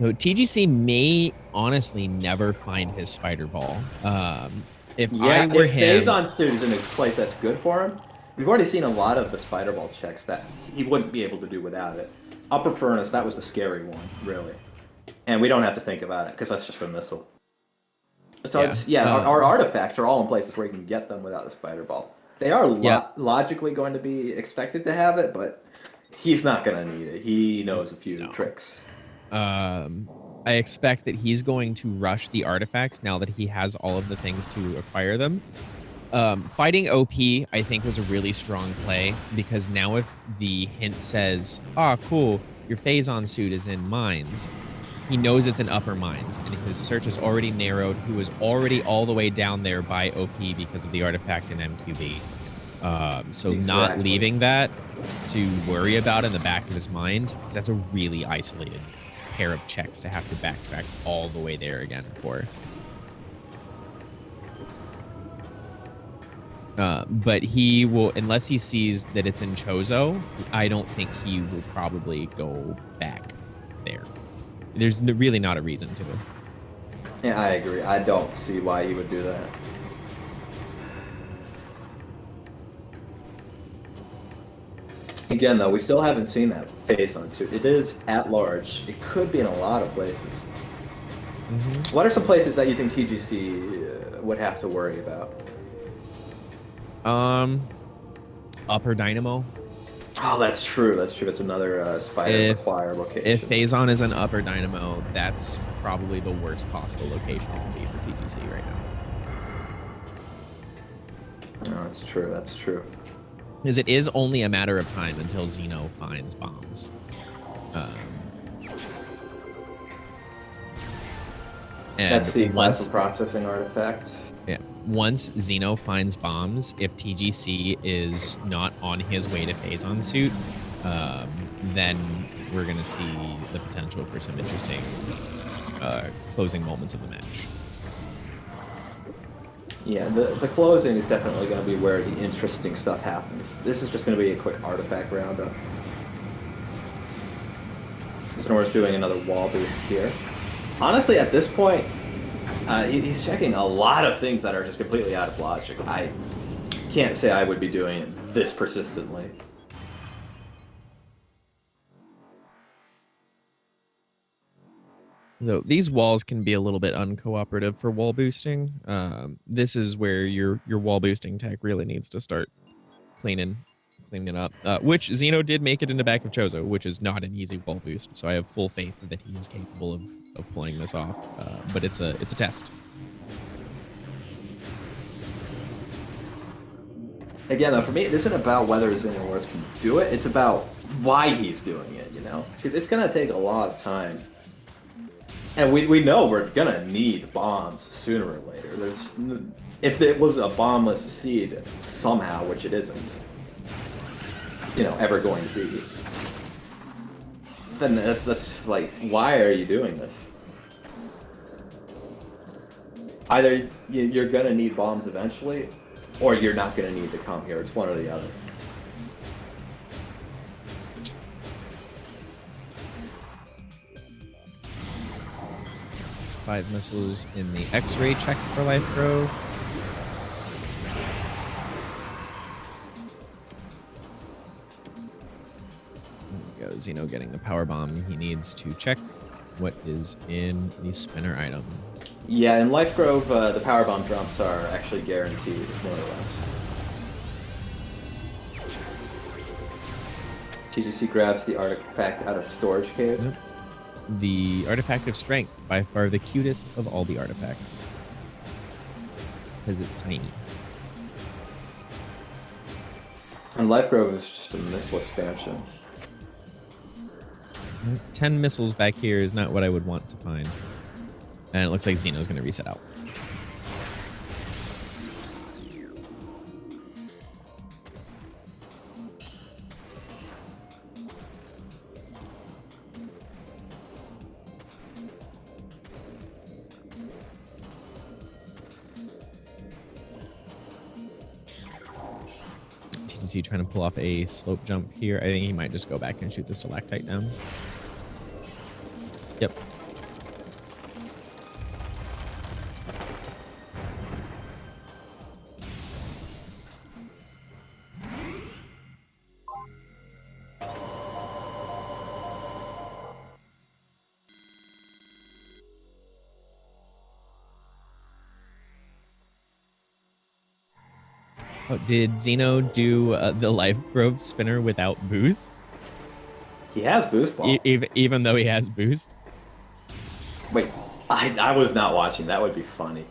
So TGC may honestly never find his spider ball. If I were him... Phazon suit is in a place that's good for him, we've already seen a lot of the spider ball checks that he wouldn't be able to do without it. Upper furnace, that was the scary one, really. And we don't have to think about it, because that's just a missile. So our artifacts are all in places where you can get them without a spider ball. They are logically going to be expected to have it, but he's not going to need it. He knows a few tricks. I expect that he's going to rush the artifacts now that he has all of the things to acquire them. Fighting OP, I think, was a really strong play, because now if the hint says, cool, your Phazon suit is in mines, he knows it's in upper mines, and his search is already narrowed. He was already all the way down there by OP because of the artifact in MQB. So not leaving that to worry about in the back of his mind, because that's a really isolated pair of checks to have to backtrack all the way there again for. But he will, unless he sees that it's in Chozo, I don't think he will probably go back there. There's really not a reason to. Yeah, I agree. I don't see why he would do that. Again, though, we still haven't seen that phase on suit. It is at large. It could be in a lot of places. What are some places that you think TGC would have to worry about? Upper Dynamo. Oh, that's true. That's true. That's another spider for If fire if location. Phazon is an Upper Dynamo, that's probably the worst possible location it can be for TGC right now. No, that's true. That's true. Because it is only a matter of time until Xeno finds bombs. And That's the once plasma processing artifact. once Xeno finds bombs, if TGC is not on his way to Phazon suit, then we're gonna see the potential for some interesting closing moments of the match. Yeah, the closing is definitely going to be where the interesting stuff happens. This is just going to be a quick artifact roundup. XenoWars doing another wall boost here. Honestly, at this point, he's checking a lot of things that are just completely out of logic. I can't say I would be doing it this persistently. So these walls can be a little bit uncooperative for wall boosting. This is where your wall boosting tech really needs to start cleaning up. Which Xeno did make it into back of Chozo, which is not an easy wall boost. So I have full faith that he is capable of pulling this off. But it's a test. Again, though, for me, it isn't about whether XenoWars can do it. It's about why he's doing it, you know? Because it's going to take a lot of time. And we know we're going to need bombs sooner or later. If it was a bombless seed somehow, which it isn't, ever going to be, then that's just like, why are you doing this? Either you're going to need bombs eventually, or you're not going to need to come here. It's one or the other. There's 5 missiles in the X-ray check for Life Grove. There we go. Xeno getting the power bomb. He needs to check what is in the spinner item. Yeah, in Life Grove, the power bomb jumps are actually guaranteed, more or less. TGC grabs the artifact out of storage cave. Yep. The artifact of strength, by far the cutest of all the artifacts, because it's tiny. And Life Grove is just a missile expansion. 10 missiles back here is not what I would want to find. And it looks like Xeno's going to reset out. TGC trying to pull off a slope jump here. I think he might just go back and shoot the stalactite down. Yep. Oh, did Xeno do the Life Grove spinner without boost? He has boost ball. Even though he has boost? Wait, I was not watching. That would be funny.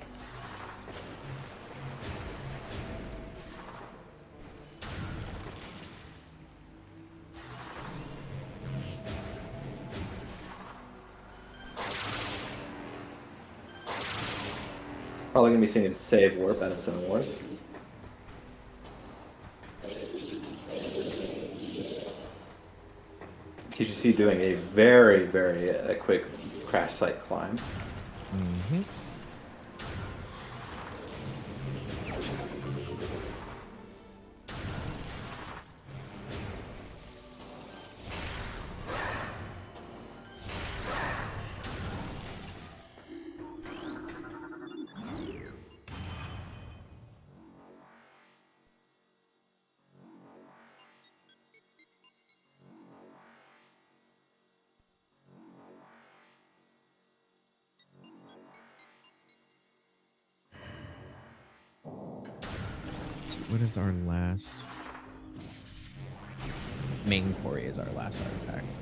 Probably going to be seeing his save warp out of XenoWars. TGC doing a very, very quick crash site climb. Mm-hmm. what is our last? Main quarry is our last artifact.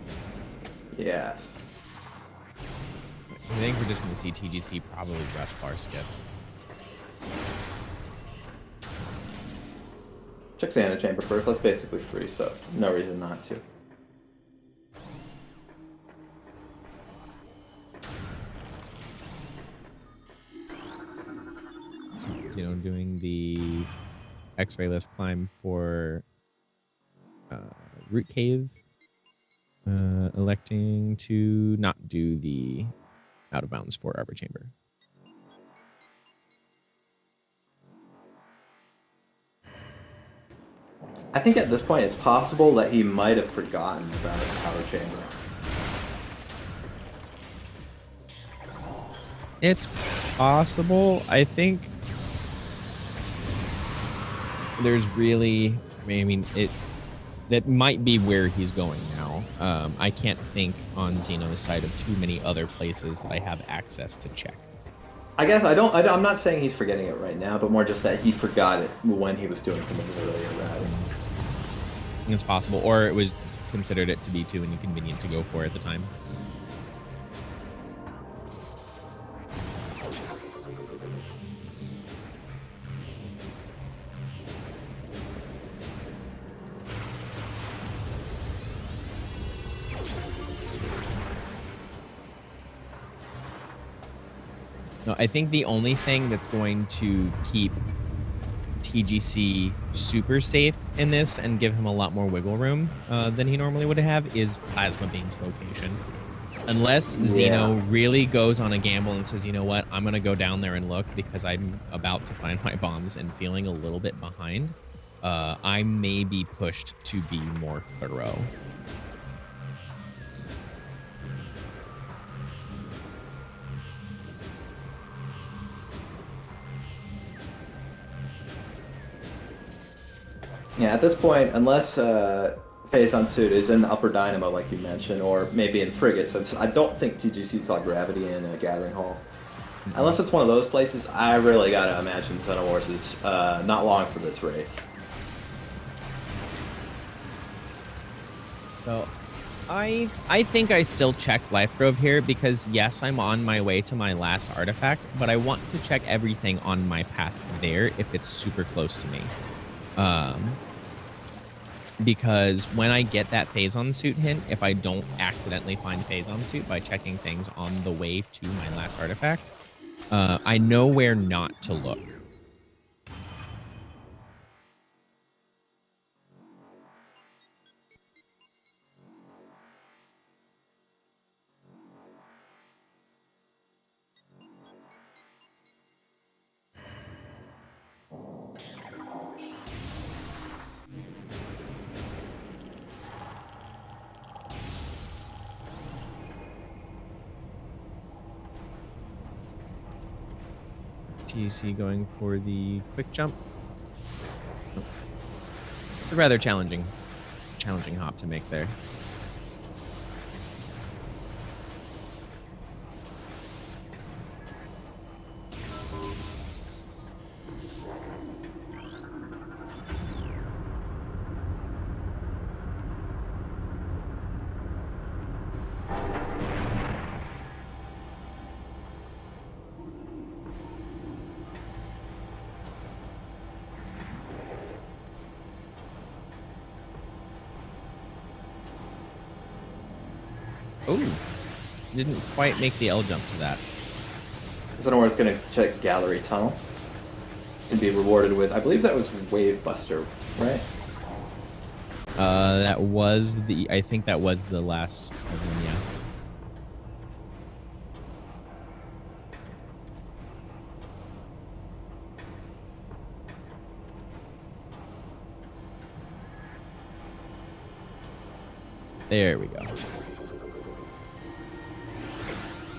Yes. So I think we're just going to see TGC probably rush bar skip. Check Xana Chamber first. That's basically free, so no reason not to. Xeno doing the X-rayless climb for Root Cave. Electing to not do the out of bounds for Arbor Chamber. I think at this point it's possible that he might have forgotten about his power chamber. It's possible. I think there's really, I mean, that might be where he's going now. I can't think on Xeno's side of too many other places that I have access to check. I guess I'm not saying he's forgetting it right now, but more just that he forgot it when he was doing some of his earlier routing. It's possible, or it was considered it to be too inconvenient to go for at the time. No, I think the only thing that's going to keep TGC super safe in this and give him a lot more wiggle room than he normally would have is Plasma Beam's location. Unless Xeno really goes on a gamble and says, you know what, I'm going to go down there and look because I'm about to find my bombs and feeling a little bit behind, I may be pushed to be more thorough. Yeah, at this point, unless Phase on Suit is in the upper dynamo, like you mentioned, or maybe in Frigate, since I don't think TGC saw Gravity in a Gathering Hall. Mm-hmm. Unless it's one of those places, I really gotta imagine XenoWars is not long for this race. So, I think I still check Life Grove here because, yes, I'm on my way to my last artifact, but I want to check everything on my path there if it's super close to me. Because when I get that Phazon Suit hint, if I don't accidentally find Phazon Suit by checking things on the way to my last artifact, I know where not to look. TC going for the quick jump. It's a rather challenging hop to make there. Oh, didn't quite make the L jump to that. XenoWars is going to check Gallery Tunnel and be rewarded with, I believe that was Wave Buster, right? I think that was the last one, yeah. There we go.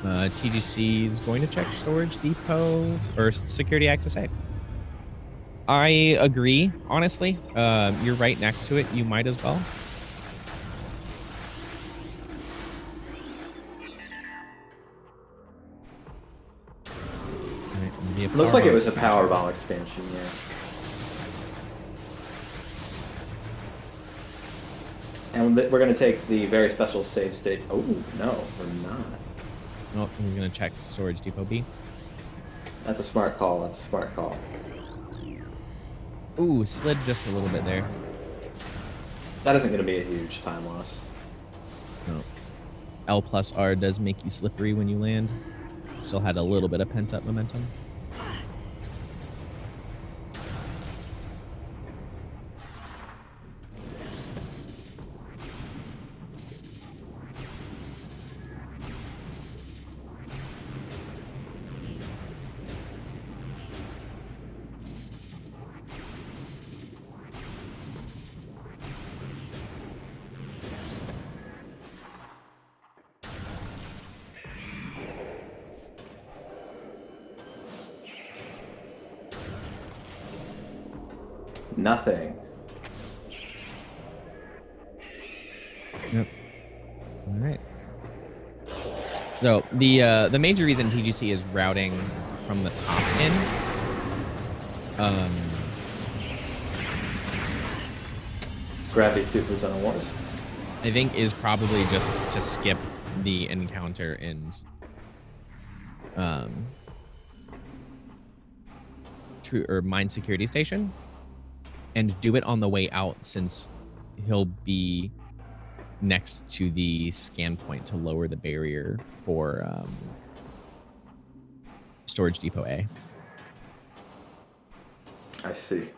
TGC is going to check Storage Depot or Security Access A. I agree, honestly. You're right next to it. You might as well. Looks like it was a power bomb expansion, yeah. And we're going to take the very special save state. Oh, no, we're not. Oh, he's going to check storage depot B. That's a smart call. That's a smart call. Ooh, slid just a little bit there. That isn't going to be a huge time loss. No. L plus R does make you slippery when you land. Still had a little bit of pent-up momentum. Nothing. Yep. All right. So the major reason TGC is routing from the top in, Gravity Super XenoWars. I think is probably just to skip the encounter and mine security station and do it on the way out, since he'll be next to the scan point to lower the barrier for storage depot A. I see.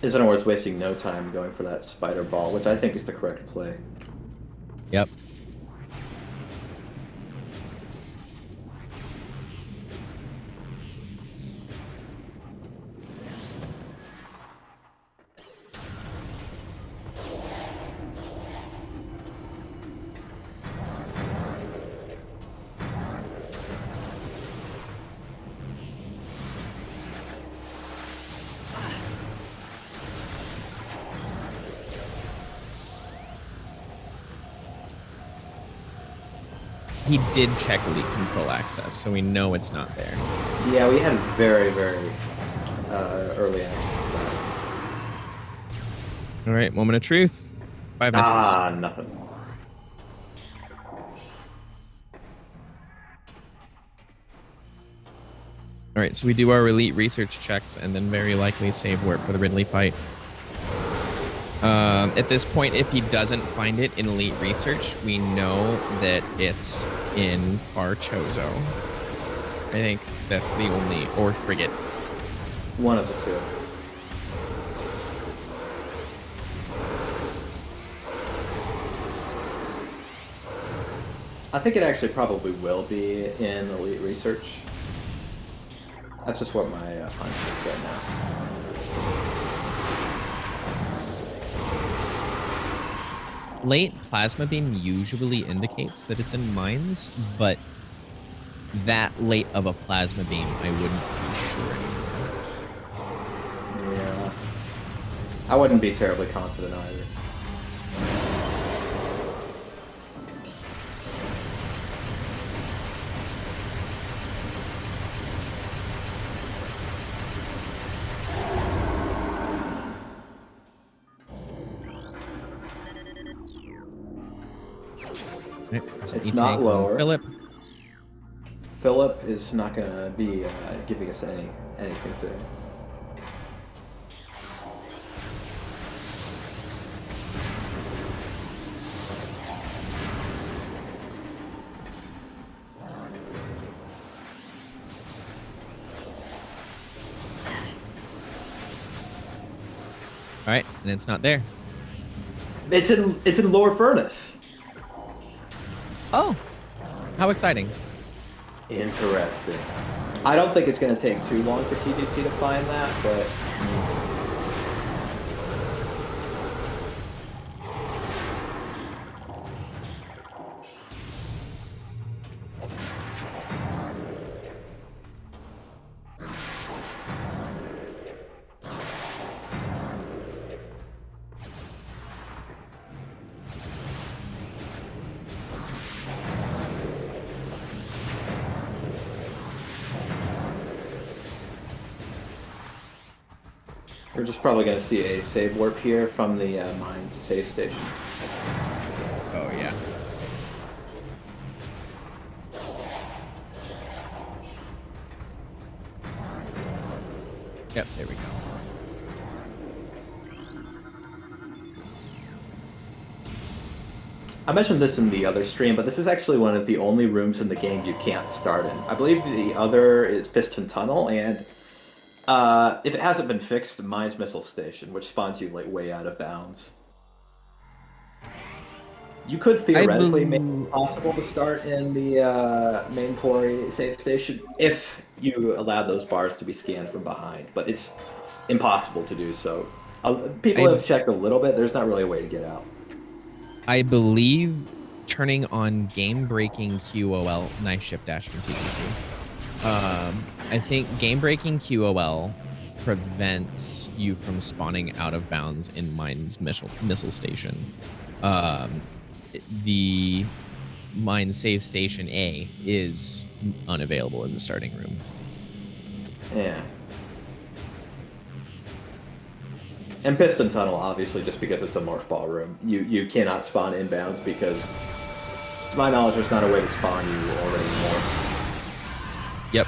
XenoWars wasting no time going for that spider ball, which I think is the correct play. Yep. He did check leak control access, so we know it's not there. Yeah, we had very, very early access. All right, moment of truth. 5 misses. Ah, nothing. All right, so we do our elite research checks and then very likely save warp for the Ridley fight. At this point, if he doesn't find it in elite research, we know that it's in Far Chozo. I think that's the only, or frigate. One of the two. I think it actually probably will be in elite research. That's just what my hunch is right now. Late plasma beam usually indicates that it's in mines, but that late of a plasma beam, I wouldn't be sure anymore. Yeah. I wouldn't be terribly confident either. It's not lower. Philip. Philip is not going to be giving us anything today. All right, and it's not there. It's in lower furnace. Oh, how exciting. Interesting. I don't think it's going to take too long for TGC to find that, but... We're just probably going to see a save warp here from the mines save station. Oh, yeah. Yep, there we go. I mentioned this in the other stream, but this is actually one of the only rooms in the game you can't start in. I believe the other is Piston Tunnel, and if it hasn't been fixed, Mines Missile Station, which spawns you like way out of bounds. You could theoretically make it possible to start in the main quarry save station if you allow those bars to be scanned from behind, but it's impossible to do so. People have checked a little bit. There's not really a way to get out. I believe turning on game-breaking QOL, nice ship dash from TGC. I think game-breaking QOL prevents you from spawning out of bounds in Mines Missile Station. The Mine Save Station A is unavailable as a starting room. Yeah. And Piston Tunnel, obviously, just because it's a morph ball room. You cannot spawn inbounds because, to my knowledge, there's not a way to spawn you already morph. Yep.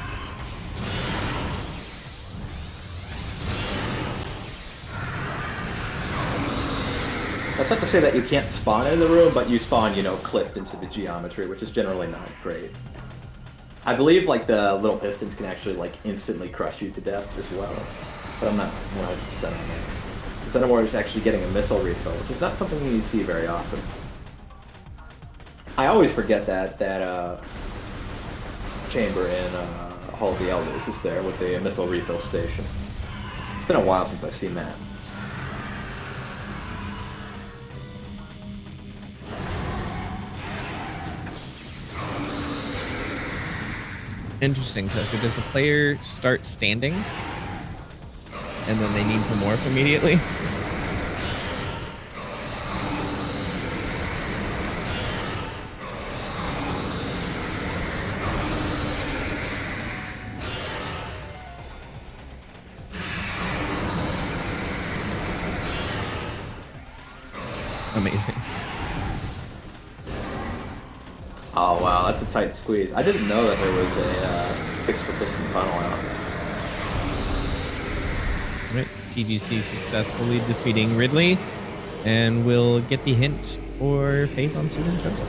That's not to say that you can't spawn in the room, but you spawn, clipped into the geometry, which is generally not great. I believe, like, the little pistons can actually, like, instantly crush you to death as well. But I'm not 100% on that. XenoWars is actually getting a missile refill, which is not something you see very often. I always forget that chamber in Hall of the Elders is there with the missile refill station. It's been a while since I've seen that. Interesting, Toaster. Does the player start standing and then they need to morph immediately? Amazing. Oh wow, that's a tight squeeze. I didn't know that there was a fix for Piston Tunnel out. Right, TGC successfully defeating Ridley, and we'll get the hint for Phazon soon in Chosen.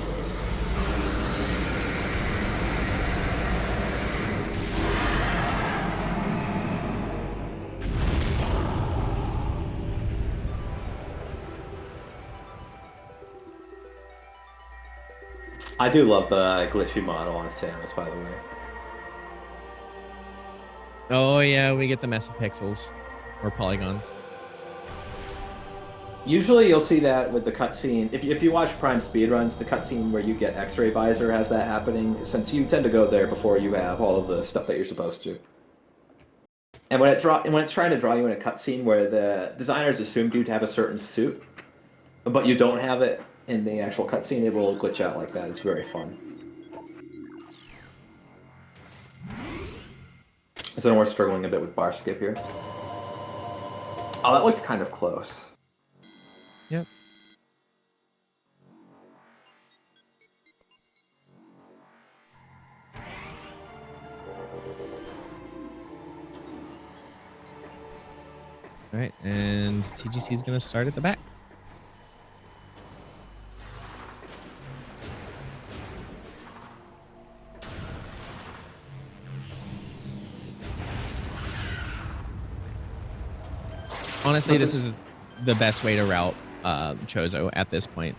I do love the glitchy model on Samus, by the way. Oh yeah, we get the mess of pixels or polygons. Usually you'll see that with the cutscene. If you watch Prime speedruns, the cutscene where you get X-ray visor has that happening, since you tend to go there before you have all of the stuff that you're supposed to. And when it's trying to draw you in a cutscene where the designers assumed you to have a certain suit, but you don't have it in the actual cutscene, it will glitch out like that. It's very fun. So we're struggling a bit with bar skip here. Oh, that looks kind of close. Yep. All right, and TGC is going to start at the back. Honestly, this is the best way to route Chozo at this point.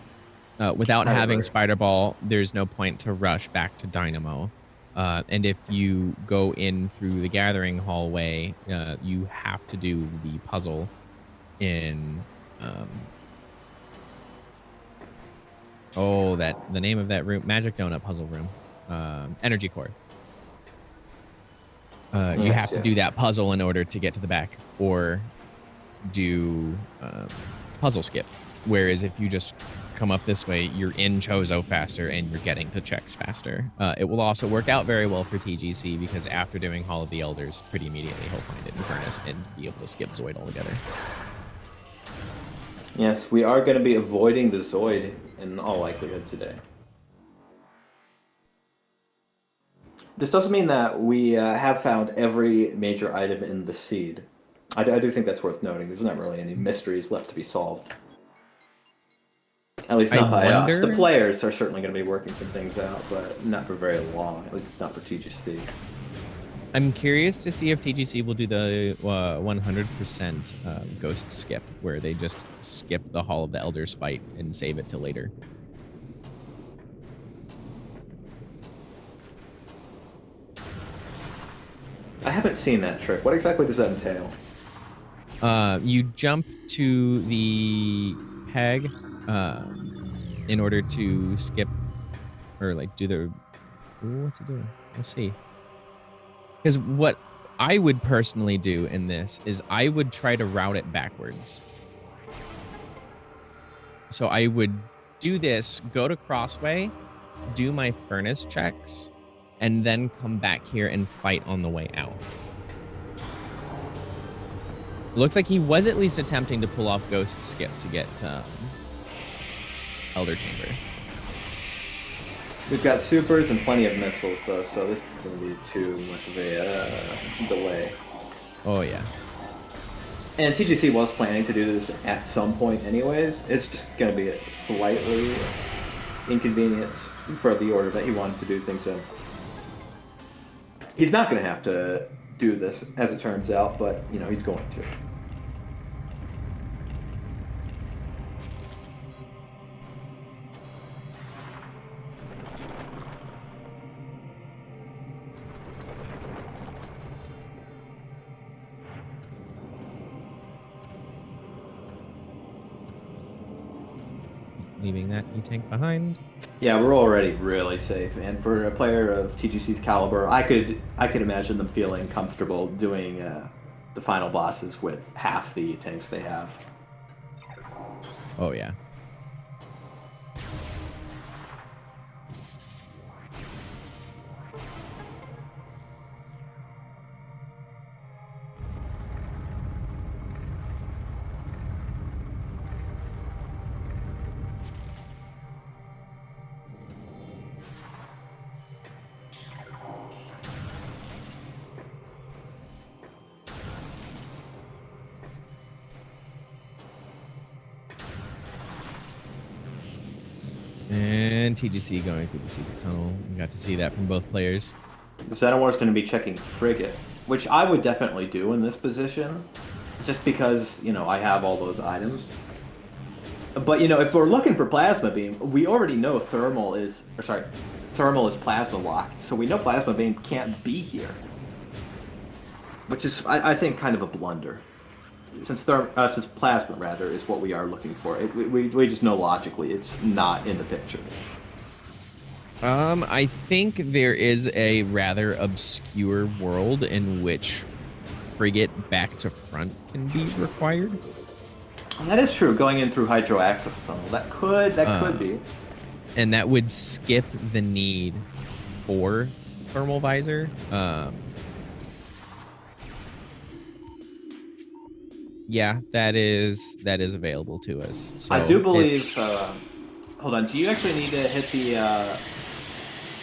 Without having Spider Ball, there's no point to rush back to Dynamo. And if you go in through the Gathering hallway, you have to do the puzzle in... the name of that room, Magic Donut Puzzle Room, Energy Core. You have to do that puzzle in order to get to the back, or do puzzle skip. Whereas if you just come up this way, you're in Chozo faster and you're getting to checks faster. It will also work out very well for TGC because after doing Hall of the Elders, pretty immediately he'll find it in Furnace and be able to skip Zoid altogether. Yes, we are going to be avoiding the Zoid in all likelihood today. This doesn't mean that we have found every major item in the seed. I do think that's worth noting. There's not really any mysteries left to be solved. At least not by us. The players are certainly going to be working some things out, but not for very long. At least not for TGC. I'm curious to see if TGC will do the 100% ghost skip, where they just skip the Hall of the Elders fight and save it till later. I haven't seen that trick. What exactly does that entail? You jump to the peg in order to skip or like do the... Ooh, what's it doing? We'll see. Because what I would personally do in this is I would try to route it backwards. So I would do this, go to Crossway, do my furnace checks, and then come back here and fight on the way out. It looks like he was at least attempting to pull off Ghost Skip to get Elder Chamber. We've got supers and plenty of missiles, though, so this is going to be too much of a delay. Oh, yeah. And TGC was planning to do this at some point anyways. It's just going to be a slightly inconvenience for the order that he wanted to do things in. He's not going to have to do this, as it turns out, but, you know, he's going to. Leaving that E-Tank behind. Yeah, we're already really safe, and for a player of TGC's caliber, I could imagine them feeling comfortable doing the final bosses with half the tanks they have. Oh yeah. And TGC going through the secret tunnel. We got to see that from both players. XenoWars is going to be checking Frigate, which I would definitely do in this position, just because, you know, I have all those items. But, you know, if we're looking for Plasma Beam, we already know Thermal is Plasma locked, so we know Plasma Beam can't be here. Which is, I think, kind of a blunder. Since Plasma, rather, is what we are looking for. We just know logically it's not in the picture. I think there is a rather obscure world in which Frigate back to front can be required. That is true, going in through Hydro Access Tunnel. That could be. And that would skip the need for Thermal Visor. Yeah, that is available to us. So I do believe. Hold on. Do you actually need to hit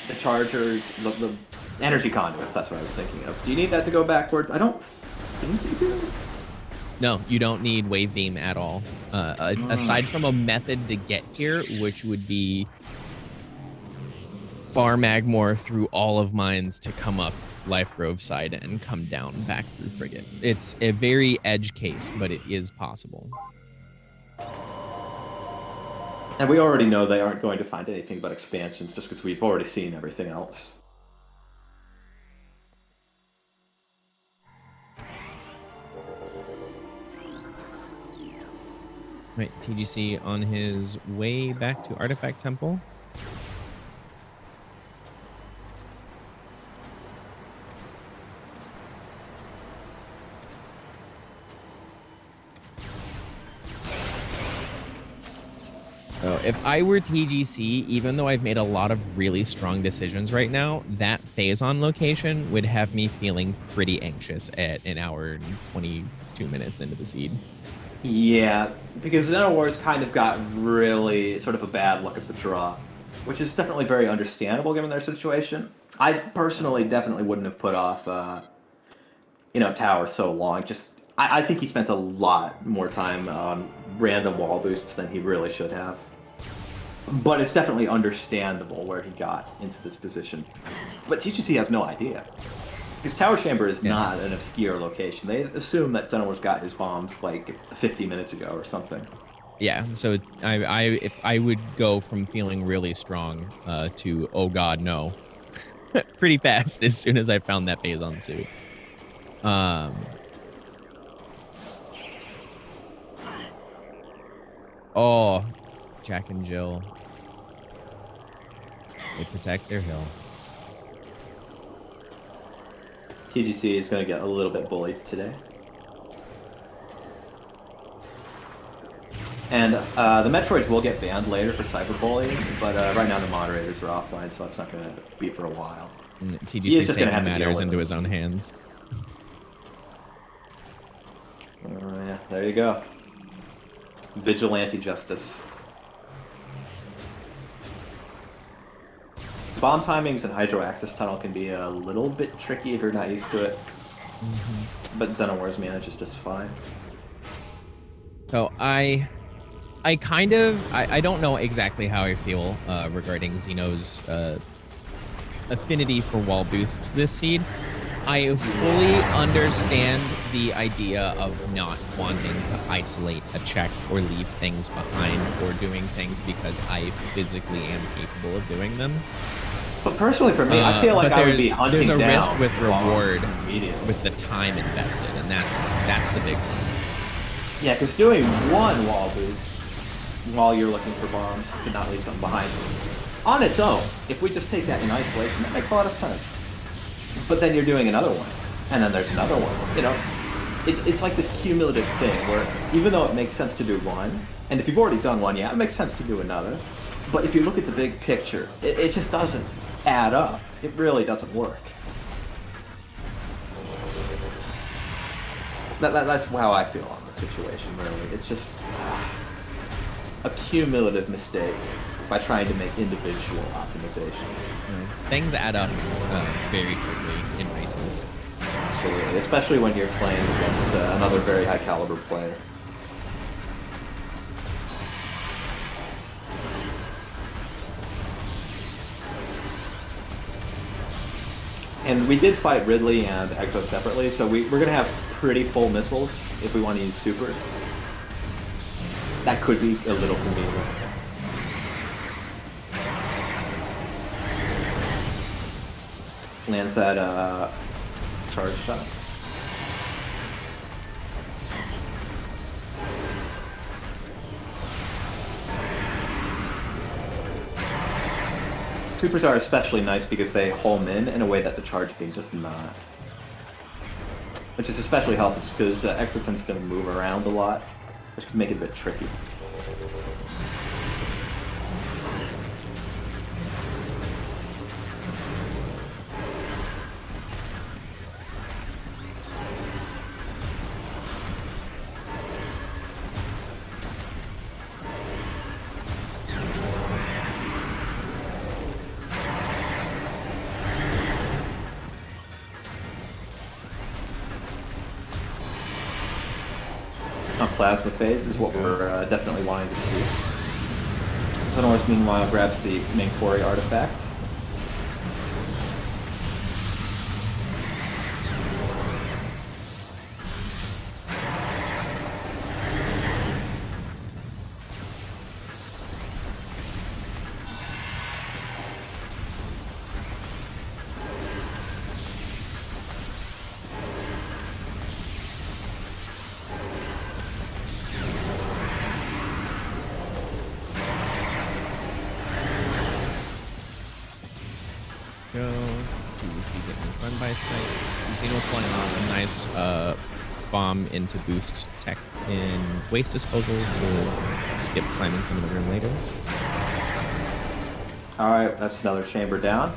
the chargers, the energy conduits? That's what I was thinking of. Do you need that to go backwards? I don't think you do. No, you don't need Wave Beam at all. Aside from a method to get here, which would be Far Magmore through all of Mines to come up Life Grove side and come down back through Frigate. It's a very edge case, but it is possible. And we already know they aren't going to find anything but expansions just because we've already seen everything else. Right, TGC on his way back to Artifact Temple. So if I were TGC, even though I've made a lot of really strong decisions right now, that Phazon location would have me feeling pretty anxious at an hour and 22 minutes into the seed. Yeah, because XenoWars kind of got really sort of a bad luck at the draw, which is definitely very understandable given their situation. I personally definitely wouldn't have put off, Tower so long. I think he spent a lot more time on random wall boosts than he really should have. But it's definitely understandable where he got into this position. But TGC has no idea. Because Tower Chamber is Yeah. not an obscure location. They assume that XenoWars got his bombs like 50 minutes ago or something. Yeah, so if I would go from feeling really strong to oh god no, pretty fast as soon as I found that Phazon suit. Um, oh, Jack and Jill, they protect their hill. TGC is going to get a little bit bullied today. And the Metroids will get banned later for cyberbullying, but right now the moderators are offline, so that's not going to be for a while. TGC's taking matters into his own hands. Yeah, there you go. Vigilante justice. Bomb timings and hydro access tunnel can be a little bit tricky if you're not used to it. But XenoWars manages just fine. So I don't know exactly how I feel regarding Xeno's affinity for wall boosts this seed. I fully understand the idea of not wanting to isolate a check or leave things behind or doing things because I physically am capable of doing them. But personally for me, I feel like I would be hunting there's a down risk with reward immediately. with the time invested, and that's the big one. Yeah, because doing one wall boost while you're looking for bombs to not leave something behind on its own, if we just take that in isolation, that makes a lot of sense. But then you're doing another one, and then there's another one. It's like this cumulative thing where even though it makes sense to do one, and if you've already done one, yeah, it makes sense to do another. But if you look at the big picture, it just doesn't add up. It really doesn't work. That's how I feel on the situation, really. It's just a cumulative mistake by trying to make individual optimizations. Things add up very quickly in races. Absolutely, especially when you're playing against another very high caliber player. And we did fight Ridley and Exo separately, so we're going to have pretty full missiles if we want to use supers. That could be a little convenient. Lands that charge shot. Supers are especially nice because they home in a way that the charge beam does not. Which is especially helpful because Exo tends to move around a lot, which can make it a bit tricky. Plasma phase is what we're definitely wanting to see. XenoWars meanwhile grabs the main quarry artifact. TBC getting run by snipes. Xeno pulling off some nice bomb in to boost tech in waste disposal to skip climbing some of the room later. All right, that's another chamber down.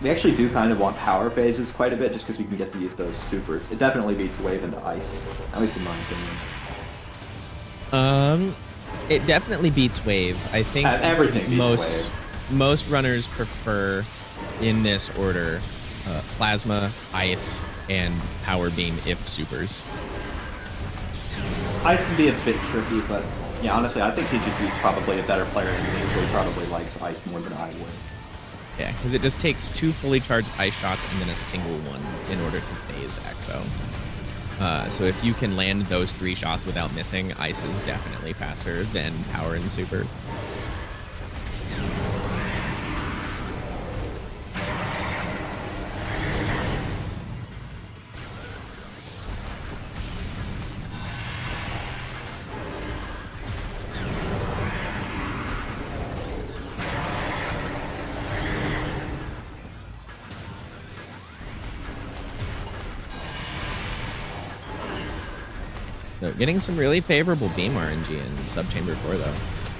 We actually do kind of want power phases quite a bit, just because we can get to use those supers. It definitely beats wave into ice, at least in my opinion. It definitely beats wave. I think everything beats wave. Most runners prefer, in this order, plasma, ice, and power beam if supers. Ice can be a bit tricky, but yeah, honestly, I think TGC is probably a better player than me, so he probably likes ice more than I would. Yeah, because it just takes 2 fully charged ice shots and then a single one in order to phase Exo. So if you can land those 3 shots without missing, ice is definitely faster than power and super. So getting some really favorable beam RNG in Subchamber 4, though.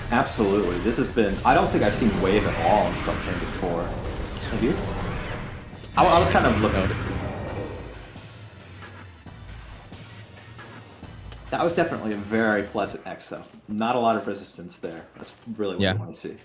Absolutely. This has been... I don't think I've seen wave at all in Subchamber 4. Have you? I was kind of looking... So. That was definitely a very pleasant Exo. Not a lot of resistance there. That's really what I want to see.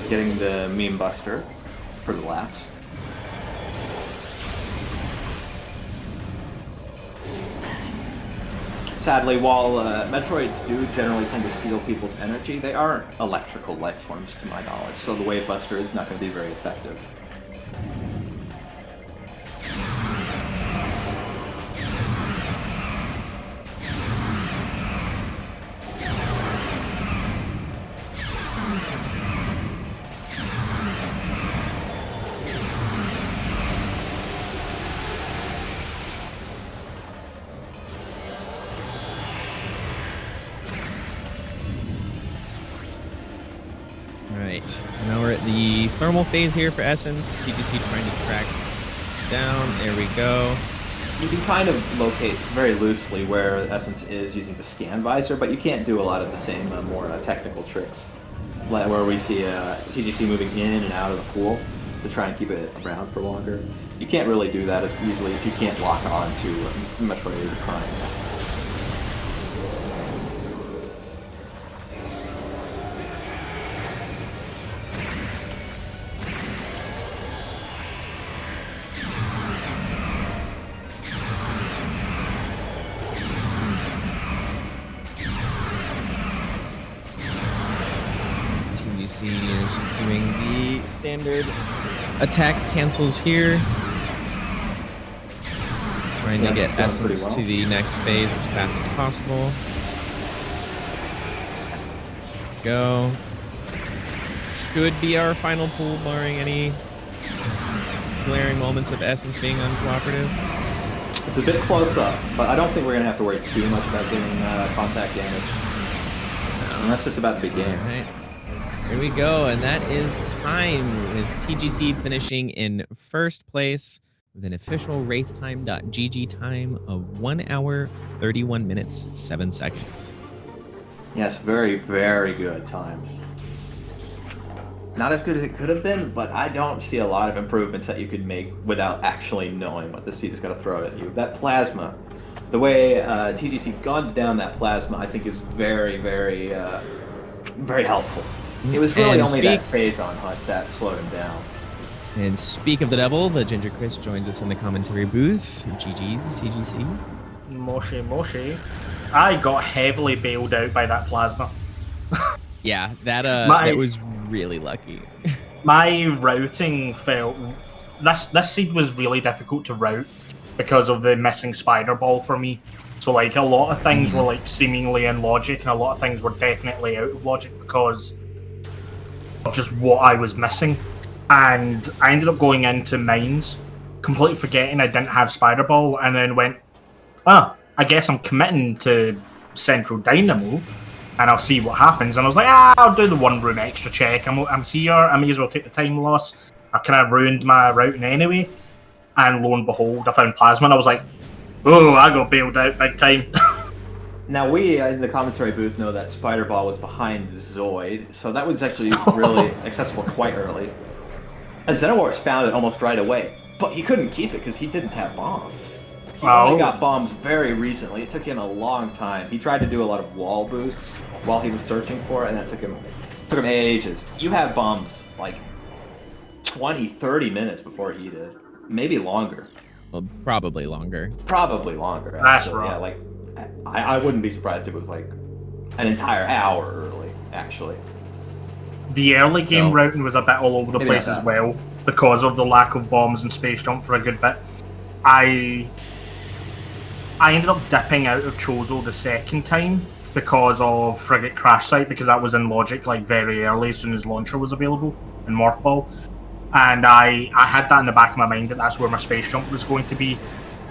Getting the meme buster for the laps. Sadly, while Metroids do generally tend to steal people's energy, they aren't electrical life forms to my knowledge, so the wave buster is not going to be very effective. Right, so now we're at the thermal phase here for Essence. TGC trying to track down. There we go. You can kind of locate very loosely where Essence is using the scan visor, but you can't do a lot of the same more technical tricks, where we see TGC moving in and out of the pool to try and keep it around for longer. You can't really do that as easily if you can't lock on to Metroid Prime. TGC is doing the standard attack cancels here. Trying to get Essence to the next phase as fast as possible. Go. Should be our final pool, barring any glaring moments of Essence being uncooperative. It's a bit close up, but I don't think we're going to have to worry too much about getting contact damage. And that's just about to begin. All right. Here we go, and that is time, with TGC finishing in first place with an official racetime.gg time of 1 hour, 31 minutes, 7 seconds. Yes, very, very good time. Not as good as it could have been, but I don't see a lot of improvements that you could make without actually knowing what the seed is going to throw at you. That plasma, the way TGC gunned down that plasma, I think is very, very, very helpful. It was really only that phase on Hunt that slowed him down. And speak of the devil, TheGingerChris joins us in the commentary booth. GG's, TGC. Moshi, Moshi. I got heavily bailed out by that plasma. Yeah, that was really lucky. My routing felt... This seed was really difficult to route because of the missing spider ball for me. So, like, a lot of things were, like, seemingly in logic, and a lot of things were definitely out of logic because just what I was missing. And I ended up going into mines, completely forgetting I didn't have Spider Ball, and then went, I guess I'm committing to Central Dynamo, and I'll see what happens. And I was like, I'll do the 1 room extra check. I'm here, I may as well take the time loss. I kind of ruined my routing anyway. And lo and behold, I found Plasma, and I was like, oh, I got bailed out big time. Now, we in the commentary booth know that Spider Ball was behind Zoid, so that was actually really accessible quite early. And XenoWars found it almost right away, but he couldn't keep it because he didn't have bombs. He only got bombs very recently. It took him a long time. He tried to do a lot of wall boosts while he was searching for it, and that took him ages. You had bombs like 20, 30 minutes before he did. Maybe longer. Well, probably longer. Probably longer. That's actually. rough. Yeah, like I wouldn't be surprised if it was like an entire hour early, actually. The early game routing was a bit all over the place as well because of the lack of bombs and space jump for a good bit. I ended up dipping out of Chozo the second time because of Frigate Crash Site, because that was in Logic like very early as soon as Launcher was available in Morph Ball. And I had that in the back of my mind that that's where my space jump was going to be,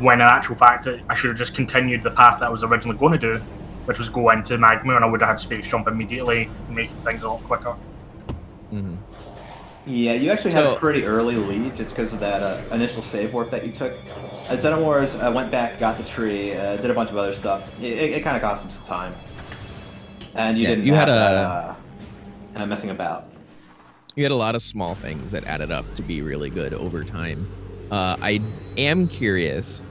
when in actual fact I should have just continued the path that I was originally going to do, which was go into Magma, and I would have had space jump immediately, making things a lot quicker. Mm-hmm. Yeah, you actually had a pretty early lead just because of that initial save warp that you took. XenoWars went back, got the tree, did a bunch of other stuff. It kind of cost him some time. And you didn't have that messing about. You had a lot of small things that added up to be really good over time. I am curious,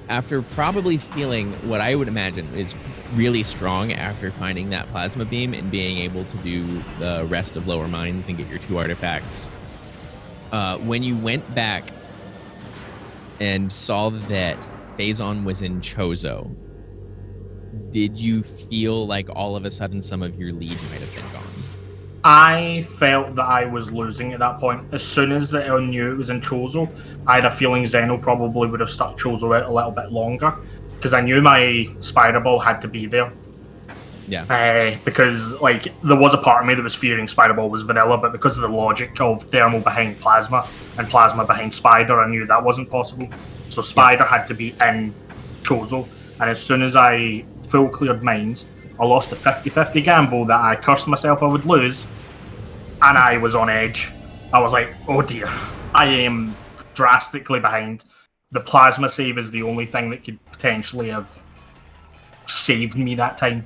after probably feeling what I would imagine is really strong after finding that plasma beam and being able to do the rest of lower mines and get your 2 artifacts, when you went back and saw that Phazon was in Chozo, did you feel like all of a sudden some of your lead might have been gone? I felt that I was losing at that point. As soon as I knew it was in Chozo, I had a feeling Zeno probably would have stuck Chozo out a little bit longer, because I knew my Spider Ball had to be there. Yeah. Because like there was a part of me that was fearing Spider Ball was vanilla, but because of the logic of Thermal behind Plasma and Plasma behind Spider, I knew that wasn't possible. So Spider had to be in Chozo, and as soon as I full cleared mines, I lost a 50-50 gamble that I cursed myself I would lose, and I was on edge. I was like, oh dear, I am drastically behind. The plasma save is the only thing that could potentially have saved me that time.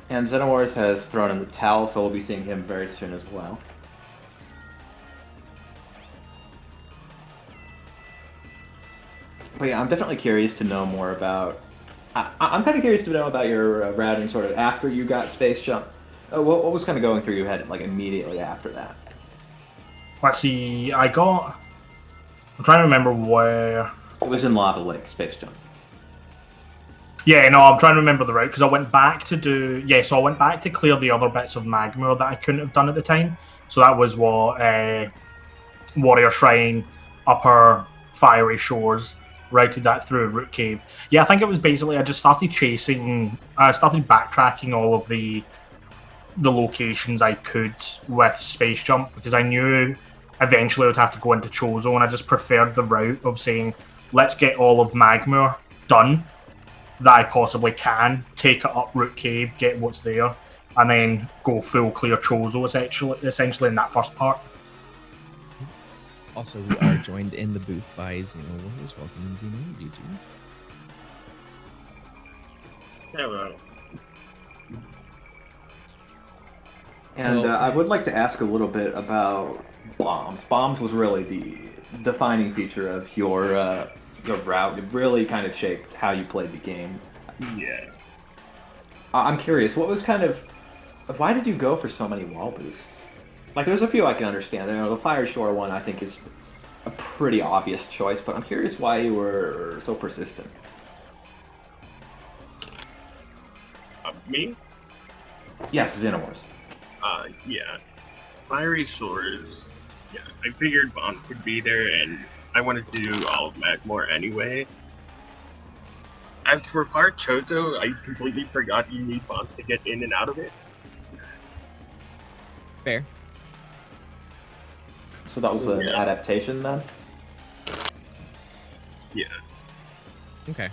And XenoWars has thrown in the towel, so we'll be seeing him very soon as well. But yeah, I'm definitely curious to know more about... I'm kind of curious to know about your routing sort of after you got Space Jump. What was kind of going through your head like immediately after that? Let's see, I'm trying to remember where... It was in Lava Lake, Space Jump. Yeah, no, I'm trying to remember the route, because I went back to do... Yeah, so I went back to clear the other bits of Magma that I couldn't have done at the time. So that was what Warrior Shrine, Upper Fiery Shores, routed that through Root Cave. Yeah, I think it was basically I just started backtracking all of the locations I could with Space Jump, because I knew eventually I would have to go into Chozo, and I just preferred the route of saying, let's get all of Magma done that I possibly can, take it up Root Cave, get what's there, and then go full clear Chozo essentially in that first part. Also, we are joined in the booth by XenoWars. Welcome in, Xeno. GG. Hello. And I would like to ask a little bit about bombs. Bombs was really the defining feature of your route. It really kind of shaped how you played the game. Yeah. I'm curious, why did you go for so many wall boosts? Like, there's a few I can understand. The Fire Shore one I think is a pretty obvious choice, but I'm curious why you were so persistent. Me? Yes, XenoWars. Yeah. Fiery Shores. Yeah, I figured bombs could be there, and I wanted to do all of Magmore anyway. As for Far Chozo, I completely forgot you need bombs to get in and out of it. Fair. So that was an adaptation then? Yeah. Okay.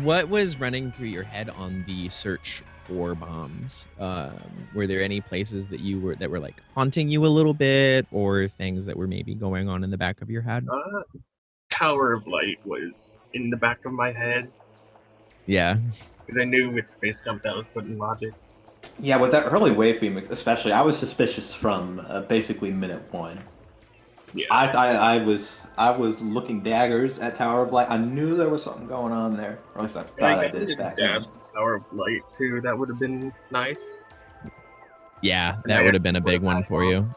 What was running through your head on the search for bombs? Were there any places that were like haunting you a little bit, or things that were maybe going on in the back of your head? Tower of Light was in the back of my head. Yeah. Because I knew with Space Jump that was putting logic. Yeah, with that early wave beam especially, I was suspicious from basically minute 1. Yeah. I was looking daggers at Tower of Light. I knew there was something going on there. Or at least I thought I did back then. Tower of Light too. That would have been nice. Yeah, that would have been a big one for you.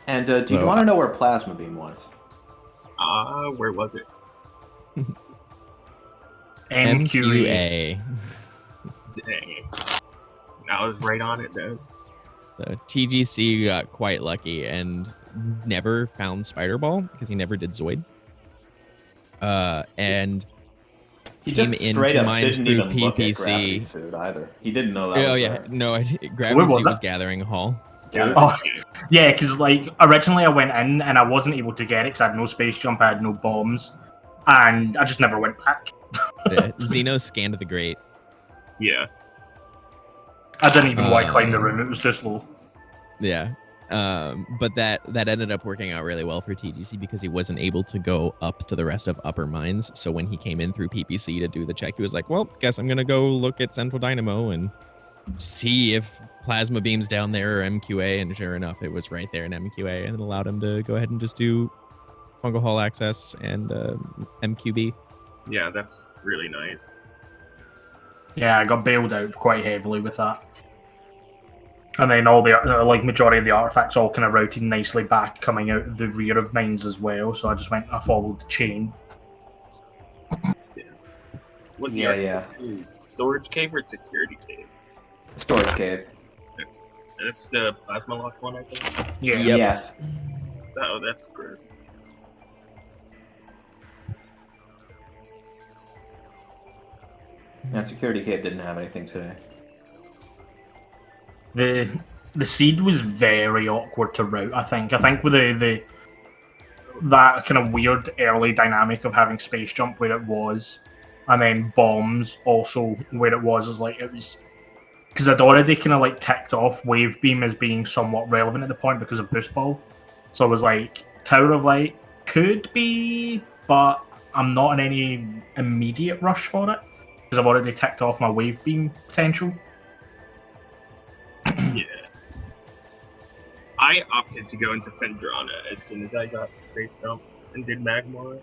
And do you want to know where Plasma Beam was? Where was it? MQA. Dang. I was right on it then. So TGC got quite lucky and never found Spider Ball because he never did Zoid. And he came just into mines through even PPC. Suit either. He didn't know that. Oh was yeah, there. no, Gravity Suit was Gathering Hall. Oh, yeah, because like originally I went in and I wasn't able to get it because I had no space jump, I had no bombs, and I just never went back. Yeah, Xeno scanned the grate. Yeah. I didn't even want to climb the room; it was too slow. Yeah, but that ended up working out really well for TGC because he wasn't able to go up to the rest of upper mines. So when he came in through PPC to do the check, he was like, "Well, guess I'm gonna go look at Central Dynamo and see if Plasma Beam's down there or MQA." And sure enough, it was right there in MQA, and it allowed him to go ahead and just do Fungal Hall access and MQB. Yeah, that's really nice. Yeah, I got bailed out quite heavily with that. And then all the majority of the artifacts all kind of routed nicely back, coming out the rear of mines as well. So I followed the chain. Was the storage cave or security cave? Storage cave. It's the plasma locked one, I think. Yeah. Yep. Yes. Oh, that's gross. Yeah, security cave didn't have anything today. The seed was very awkward to route. I think with that kind of weird early dynamic of having space jump where it was, and then bombs also where it was because I'd already kind of like ticked off wave beam as being somewhat relevant at the point because of boost ball. So I was like, Tower of Light could be, but I'm not in any immediate rush for it because I've already ticked off my wave beam potential. Yeah. I opted to go into Phendrana as soon as I got Space Jump and did Magmar.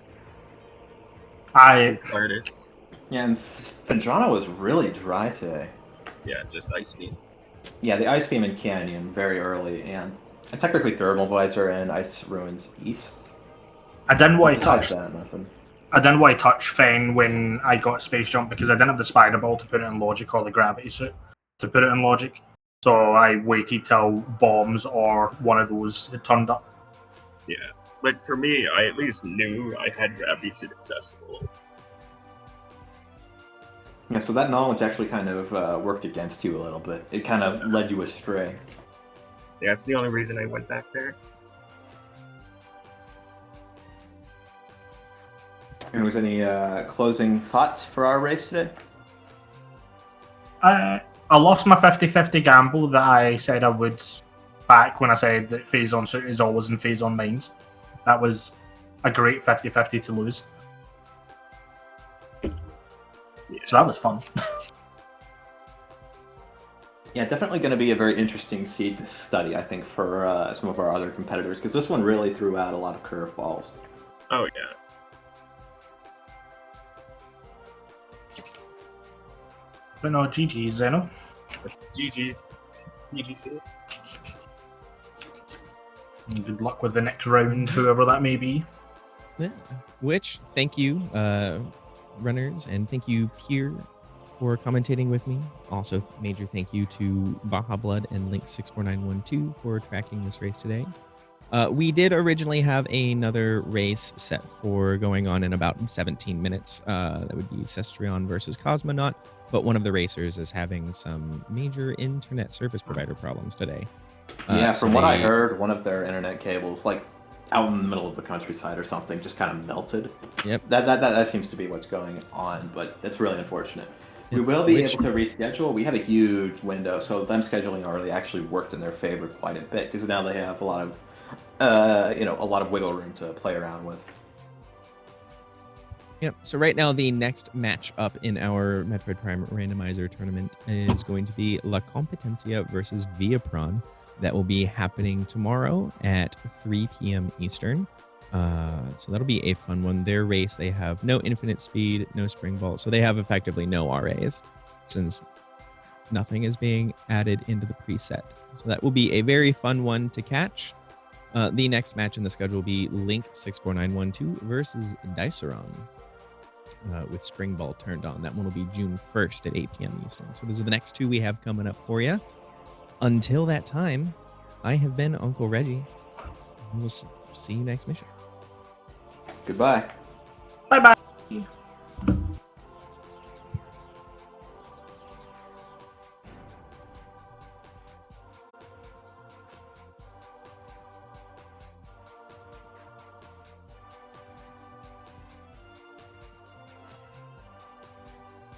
Artist. Yeah, and Phendrana was really dry today. Yeah, just Ice Beam. Yeah, the Ice Beam and Canyon very early, and technically Thermal Visor and Ice Ruins East. I didn't want to touch that. Nothing. I didn't want to touch Fen when I got Space Jump because I didn't have the Spider Ball to put it in Logic or the Gravity Suit to put it in Logic. So I waited till bombs or one of those had turned up. Yeah, but for me, I at least knew I had Gravity Suit accessible. Yeah, so that knowledge actually kind of worked against you a little bit. It kind of led you astray. Yeah, that's the only reason I went back there. And was any closing thoughts for our race today? I lost my 50-50 gamble that I said I would back when I said that Phase-On Suit is always in Phase-On Mines. That was a great 50-50 to lose. Yeah. So that was fun. Yeah, definitely going to be a very interesting seed to study, I think, for some of our other competitors, because this one really threw out a lot of curveballs. Oh, yeah. But no, GG's, Zeno. GG's. TGC. And good luck with the next round, whoever that may be. Yeah. Which, thank you, runners, and thank you, Pier, for commentating with me. Also, major thank you to Baja Blood and Link64912 for tracking this race today. We did originally have another race set for going on in about 17 minutes. That would be Cestrion versus Cosmonaut. but one of the racers is having some major internet service provider problems today. Yeah, So from what I heard, one of their internet cables, like out in the middle of the countryside or something, just kind of melted. Yep. That seems to be what's going on, but that's really unfortunate. We Yep. will be able to reschedule. We have a huge window, so them scheduling early actually worked in their favor quite a bit because now they have a lot of, a lot of wiggle room to play around with. Yep. So right now, the next match up in our Metroid Prime Randomizer tournament is going to be La Competencia versus Viapron. That will be happening tomorrow at 3 p.m. Eastern. So that'll be a fun one. Their race, they have no infinite speed, no spring ball. So they have effectively no RAs since nothing is being added into the preset. So that will be a very fun one to catch. The next match in the schedule will be Link 64912 versus Diceron. With Spring Ball turned on. That one will be June 1st at 8 p.m. Eastern. So those are the next two we have coming up for you. Until that time, I have been Uncle Reggie. We'll see you next mission. Goodbye. Bye-bye.